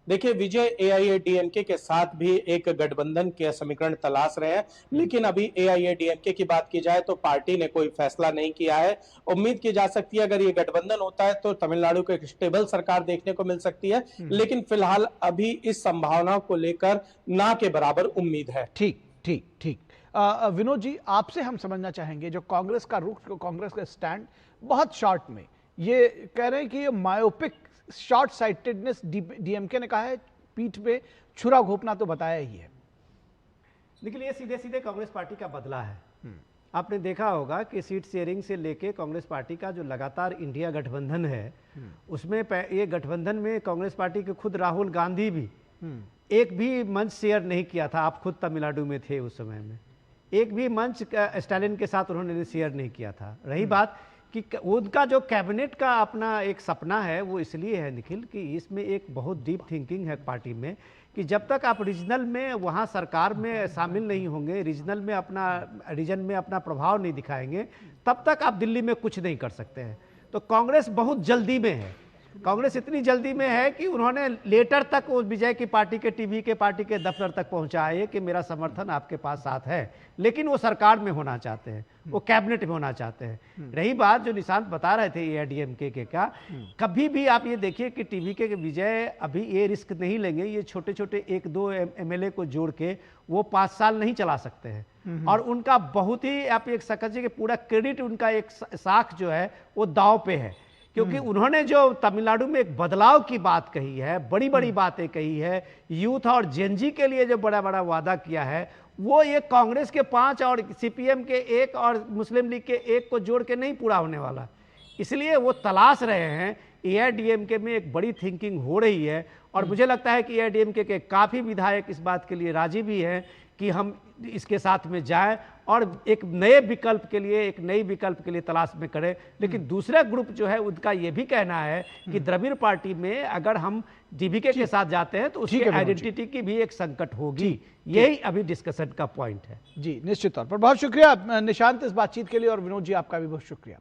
देखिए विजय AIADMK के साथ भी एक गठबंधन के समीकरण तलाश रहे हैं, लेकिन अभी AIADMK की बात की जाए तो पार्टी ने कोई फैसला नहीं किया है। उम्मीद की जा सकती है अगर ये गठबंधन होता है तो तमिलनाडु को एक स्टेबल सरकार देखने को मिल सकती है, लेकिन फिलहाल अभी इस संभावना को लेकर ना के बराबर उम्मीद है। ठीक। विनोद जी, आपसे हम समझना चाहेंगे जो कांग्रेस का रुख, कांग्रेस का स्टैंड बहुत शॉर्ट में ये कह रहे हैं कि ये मायोपिक शॉर्ट साइटेडनेस DMK ने कहा है, पीठ पे छुरा घोपना तो बताया ही है। लेकिन ये सीधे सीधे कांग्रेस पार्टी का बदला है। आपने देखा होगा कि सीट शेयरिंग से लेके कांग्रेस पार्टी का जो लगातार इंडिया गठबंधन है, उसमें ये गठबंधन में कांग्रेस पार्टी के खुद राहुल गांधी भी एक भी मंच शेयर नहीं किया था। आप खुद तमिलनाडु में थे उस समय में, एक भी मंच स्टालिन के साथ उन्होंने शेयर नहीं किया था। रही बात कि उनका जो कैबिनेट का अपना एक सपना है वो इसलिए है निखिल कि इसमें एक बहुत डीप थिंकिंग है पार्टी में कि जब तक आप रीजनल में वहाँ सरकार में शामिल नहीं होंगे, रीजन में अपना प्रभाव नहीं दिखाएंगे, तब तक आप दिल्ली में कुछ नहीं कर सकते हैं। तो कांग्रेस बहुत जल्दी में है, कांग्रेस इतनी जल्दी में है कि उन्होंने लेटर तक वो विजय की पार्टी के टीवी के पार्टी के दफ्तर तक पहुंचाए कि मेरा समर्थन आपके पास साथ है, लेकिन वो सरकार में होना चाहते हैं, वो कैबिनेट में होना चाहते हैं। रही बात जो निशांत बता रहे थे AIADMK के का, कभी भी आप ये देखिए कि टीवी के विजय अभी ये रिस्क नहीं लेंगे, ये छोटे छोटे 1-2 MLA को जोड़ के वो 5 साल नहीं चला सकते हैं। और उनका बहुत ही आप एक समझिए कि पूरा क्रेडिट उनका एक साख जो है वो दांव पे है, क्योंकि उन्होंने जो तमिलनाडु में एक बदलाव की बात कही है, बड़ी बड़ी बातें कही है, यूथ और जेनजी के लिए जो बड़ा बड़ा वादा किया है, वो ये कांग्रेस के 5 और CPM के 1 और मुस्लिम लीग के 1 को जोड़ के नहीं पूरा होने वाला। इसलिए वो तलाश रहे हैं एआईडीएमके में एक बड़ी थिंकिंग हो रही है और मुझे लगता है कि एआईडीएमके के काफ़ी विधायक इस बात के लिए राजी भी हैं कि हम इसके साथ में जाएं और एक नए विकल्प के लिए, एक नई विकल्प के लिए तलाश में करें। लेकिन दूसरा ग्रुप जो है उनका ये भी कहना है कि द्रविड़ पार्टी में अगर हम डीवीके के साथ जाते हैं तो उसकी आइडेंटिटी की भी एक संकट होगी। यही अभी डिस्कशन का पॉइंट है। जी निश्चित तौर पर। बहुत शुक्रिया निशांत इस बातचीत के लिए और विनोद जी आपका भी बहुत शुक्रिया।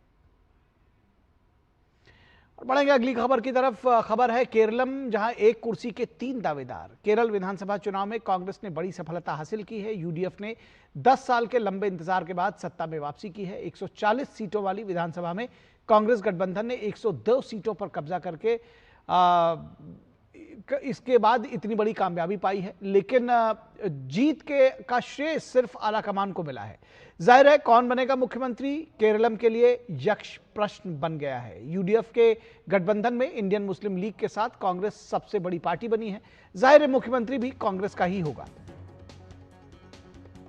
और बढ़ेंगे अगली खबर की तरफ। खबर है केरलम, जहां एक कुर्सी के 3 दावेदार। केरल विधानसभा चुनाव में कांग्रेस ने बड़ी सफलता हासिल की है। यूडीएफ ने 10 साल के लंबे इंतजार के बाद सत्ता में वापसी की है। 140 सीटों वाली विधानसभा में कांग्रेस गठबंधन ने 102 सीटों पर कब्जा करके इसके बाद इतनी बड़ी कामयाबी पाई है। लेकिन जीत का श्रेय सिर्फ आला कमान को मिला है। जाहिर है कौन बनेगा मुख्यमंत्री केरलम के लिए यक्ष प्रश्न बन गया है। यूडीएफ के गठबंधन में इंडियन मुस्लिम लीग के साथ कांग्रेस सबसे बड़ी पार्टी बनी है। जाहिर है मुख्यमंत्री भी कांग्रेस का ही होगा।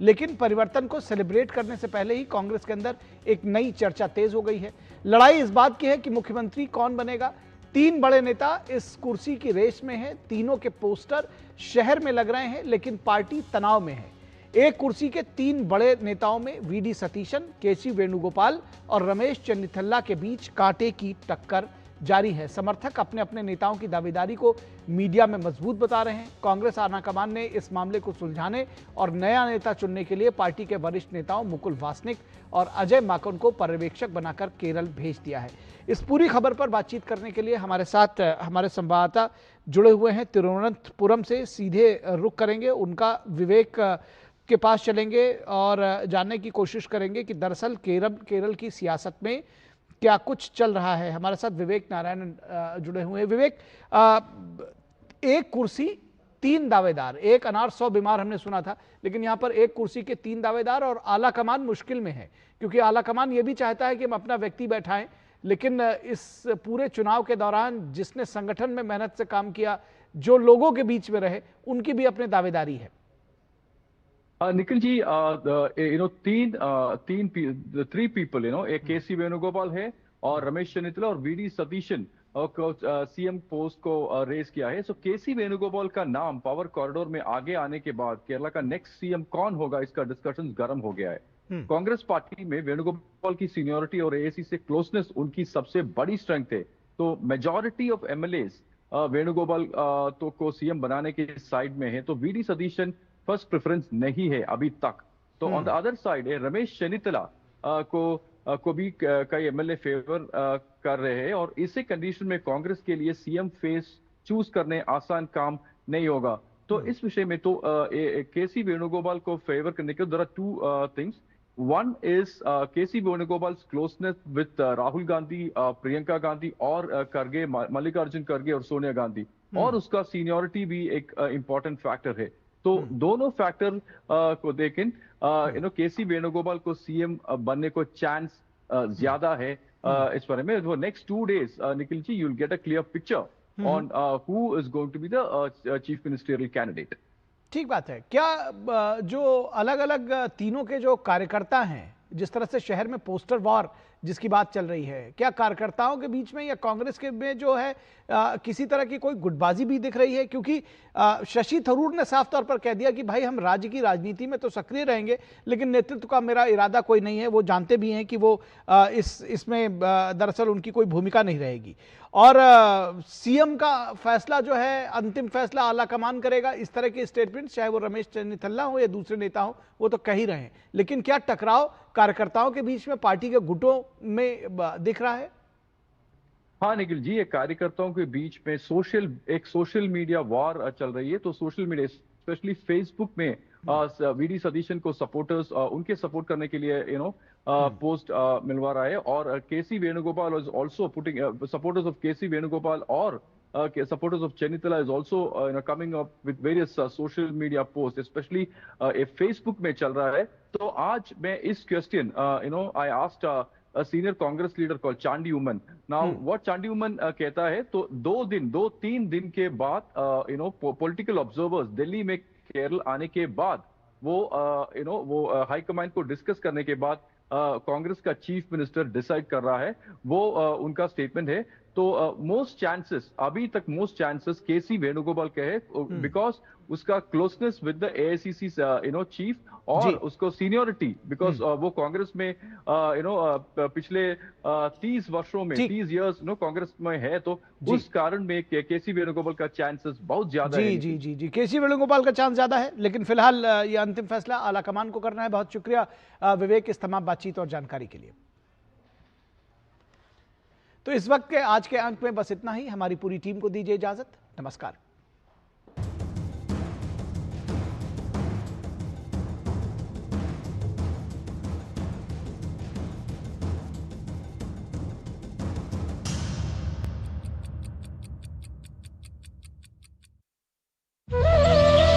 लेकिन परिवर्तन को सेलिब्रेट करने से पहले ही कांग्रेस के अंदर एक नई चर्चा तेज हो गई है। लड़ाई इस बात की है कि मुख्यमंत्री कौन बनेगा। 3 बड़े नेता इस कुर्सी की रेस में हैं। तीनों के पोस्टर शहर में लग रहे हैं, लेकिन पार्टी तनाव में है। एक कुर्सी के 3 बड़े नेताओं में वीडी सतीशन, केसी वेणुगोपाल और रमेश चन्नीथल्ला के बीच कांटे की टक्कर जारी है। समर्थक अपने अपने नेताओं की दावेदारी को मीडिया में मजबूत बता रहे हैं। कांग्रेस आलाकमान ने इस मामले को सुलझाने और नया नेता चुनने के लिए पार्टी के वरिष्ठ नेताओं मुकुल वासनिक और अजय माकन को पर्यवेक्षक बनाकर केरल भेज दिया है। इस पूरी खबर पर बातचीत करने के लिए हमारे साथ हमारे संवाददाता जुड़े हुए हैं। तिरुवनंतपुरम से सीधे रुख करेंगे, उनका विवेक के पास चलेंगे और जानने की कोशिश करेंगे कि दरअसल केरल की सियासत में क्या कुछ चल रहा है। हमारे साथ विवेक नारायण जुड़े हुए हैं। विवेक, एक कुर्सी 3 दावेदार, एक अनार 100 बीमार हमने सुना था, लेकिन यहाँ पर एक कुर्सी के 3 दावेदार और आला कमान मुश्किल में है, क्योंकि आला कमान ये भी चाहता है कि हम अपना व्यक्ति बैठाएं, लेकिन इस पूरे चुनाव के दौरान जिसने संगठन में मेहनत से काम किया, जो लोगों के बीच में रहे, उनकी भी अपनी दावेदारी है। निखिल जी, three people, एक केसी वेणुगोपाल है और रमेश चन्नीथल्ला और वीडी सतीशन को सीएम पोस्ट को रेस किया है। सो केसी वेणुगोपाल का नाम पावर कॉरिडोर में आगे आने के बाद केरला का नेक्स्ट सीएम कौन होगा, इसका डिस्कशन गर्म हो गया है। कांग्रेस पार्टी में वेणुगोपाल की सीनियरिटी और एएसी से क्लोजनेस उनकी सबसे बड़ी स्ट्रेंथ है। तो मेजॉरिटी ऑफ एमएलएस वेणुगोपाल तो को सीएम बनाने के साइड में है, तो वीडी सतीशन फर्स्ट प्रेफरेंस नहीं है अभी तक। तो ऑन द अदर साइड है रमेश चन्नीथल्ला को भी कई एमएलए फेवर कर रहे हैं, और इसी कंडीशन में कांग्रेस के लिए सीएम फेस चूज करने आसान काम नहीं होगा। तो इस विषय में तो केसी वेणुगोपाल को फेवर करने के there are 2 things. One is KC Venugopal's closeness with Rahul Gandhi, Priyanka Gandhi और खरगे, मल्लिकार्जुन खरगे और सोनिया गांधी, और उसका सीनियरिटी भी एक इंपॉर्टेंट फैक्टर है। तो दोनों फैक्टर को देखें केसी वेणुगोपाल को सीएम बनने को चांस ज्यादा है इस बारे में। वो next 2 days Nikhil ji, you will get a clear picture on who is going to be the chief ministerial candidate. ठीक बात है। क्या जो अलग अलग तीनों के जो कार्यकर्ता हैं, जिस तरह से शहर में पोस्टर वॉर जिसकी बात चल रही है, क्या कार्यकर्ताओं के बीच में या कांग्रेस के में जो है किसी तरह की कोई गुटबाजी भी दिख रही है? क्योंकि शशि थरूर ने साफ तौर पर कह दिया कि भाई हम राज्य की राजनीति में तो सक्रिय रहेंगे, लेकिन नेतृत्व का मेरा इरादा कोई नहीं है। वो जानते भी हैं कि वो इसमें दरअसल उनकी कोई भूमिका नहीं रहेगी, और सीएम का फैसला जो है, अंतिम फैसला आला कमान करेगा। इस तरह के स्टेटमेंट चाहे वो रमेश चन्नीथल्ला हो या दूसरे नेता हो, वो तो कह ही रहे हैं। लेकिन क्या टकराव कार्यकर्ताओं के बीच में पार्टी के गुटों में दिख रहा है? हाँ निखिल जी, ये कार्यकर्ताओं के बीच में सोशल मीडिया वॉर चल रही है। तो सोशल मीडिया स्पेशली फेसबुक में वीडी सतीशन को सपोर्टर्स उनके सपोर्ट करने के लिए पोस्ट मिलवा रहा है, और KC Venugopal is also putting supporters of KC Venugopal और supporters of Chennithala is also coming up with various social media posts, especially Facebook में चल रहा है। तो आज मैं इस question I asked a senior Congress leader called Chandi Uman. Now what Chandi Uman कहता है, तो 2-3 दिन के बाद political observers दिल्ली में केरल आने के बाद वो हाई कमांड को डिस्कस करने के बाद कांग्रेस का चीफ मिनिस्टर डिसाइड कर रहा है। वो उनका स्टेटमेंट है। तो मोस्ट चांसेस, अभी तक मोस्ट चांसेस केसी वेणुगोपाल के है, बिकॉज उसका closeness with the AICC chief और उसको सीनियोरिटी, बिकॉज वो कांग्रेस में पिछले 30 वर्षों में 30 इयर्स कांग्रेस में है, तो उस कारण में केसी वेणुगोपाल का चांसेस बहुत ज्यादा है। जी केसी वेणुगोपाल का चांस ज्यादा है, लेकिन फिलहाल ये अंतिम फैसला आला कमान को करना है। बहुत शुक्रिया विवेक इस तमाम बातचीत और जानकारी के लिए। तो इस वक्त के आज के अंक में बस इतना ही। हमारी पूरी टीम को दीजिए इजाजत। नमस्कार।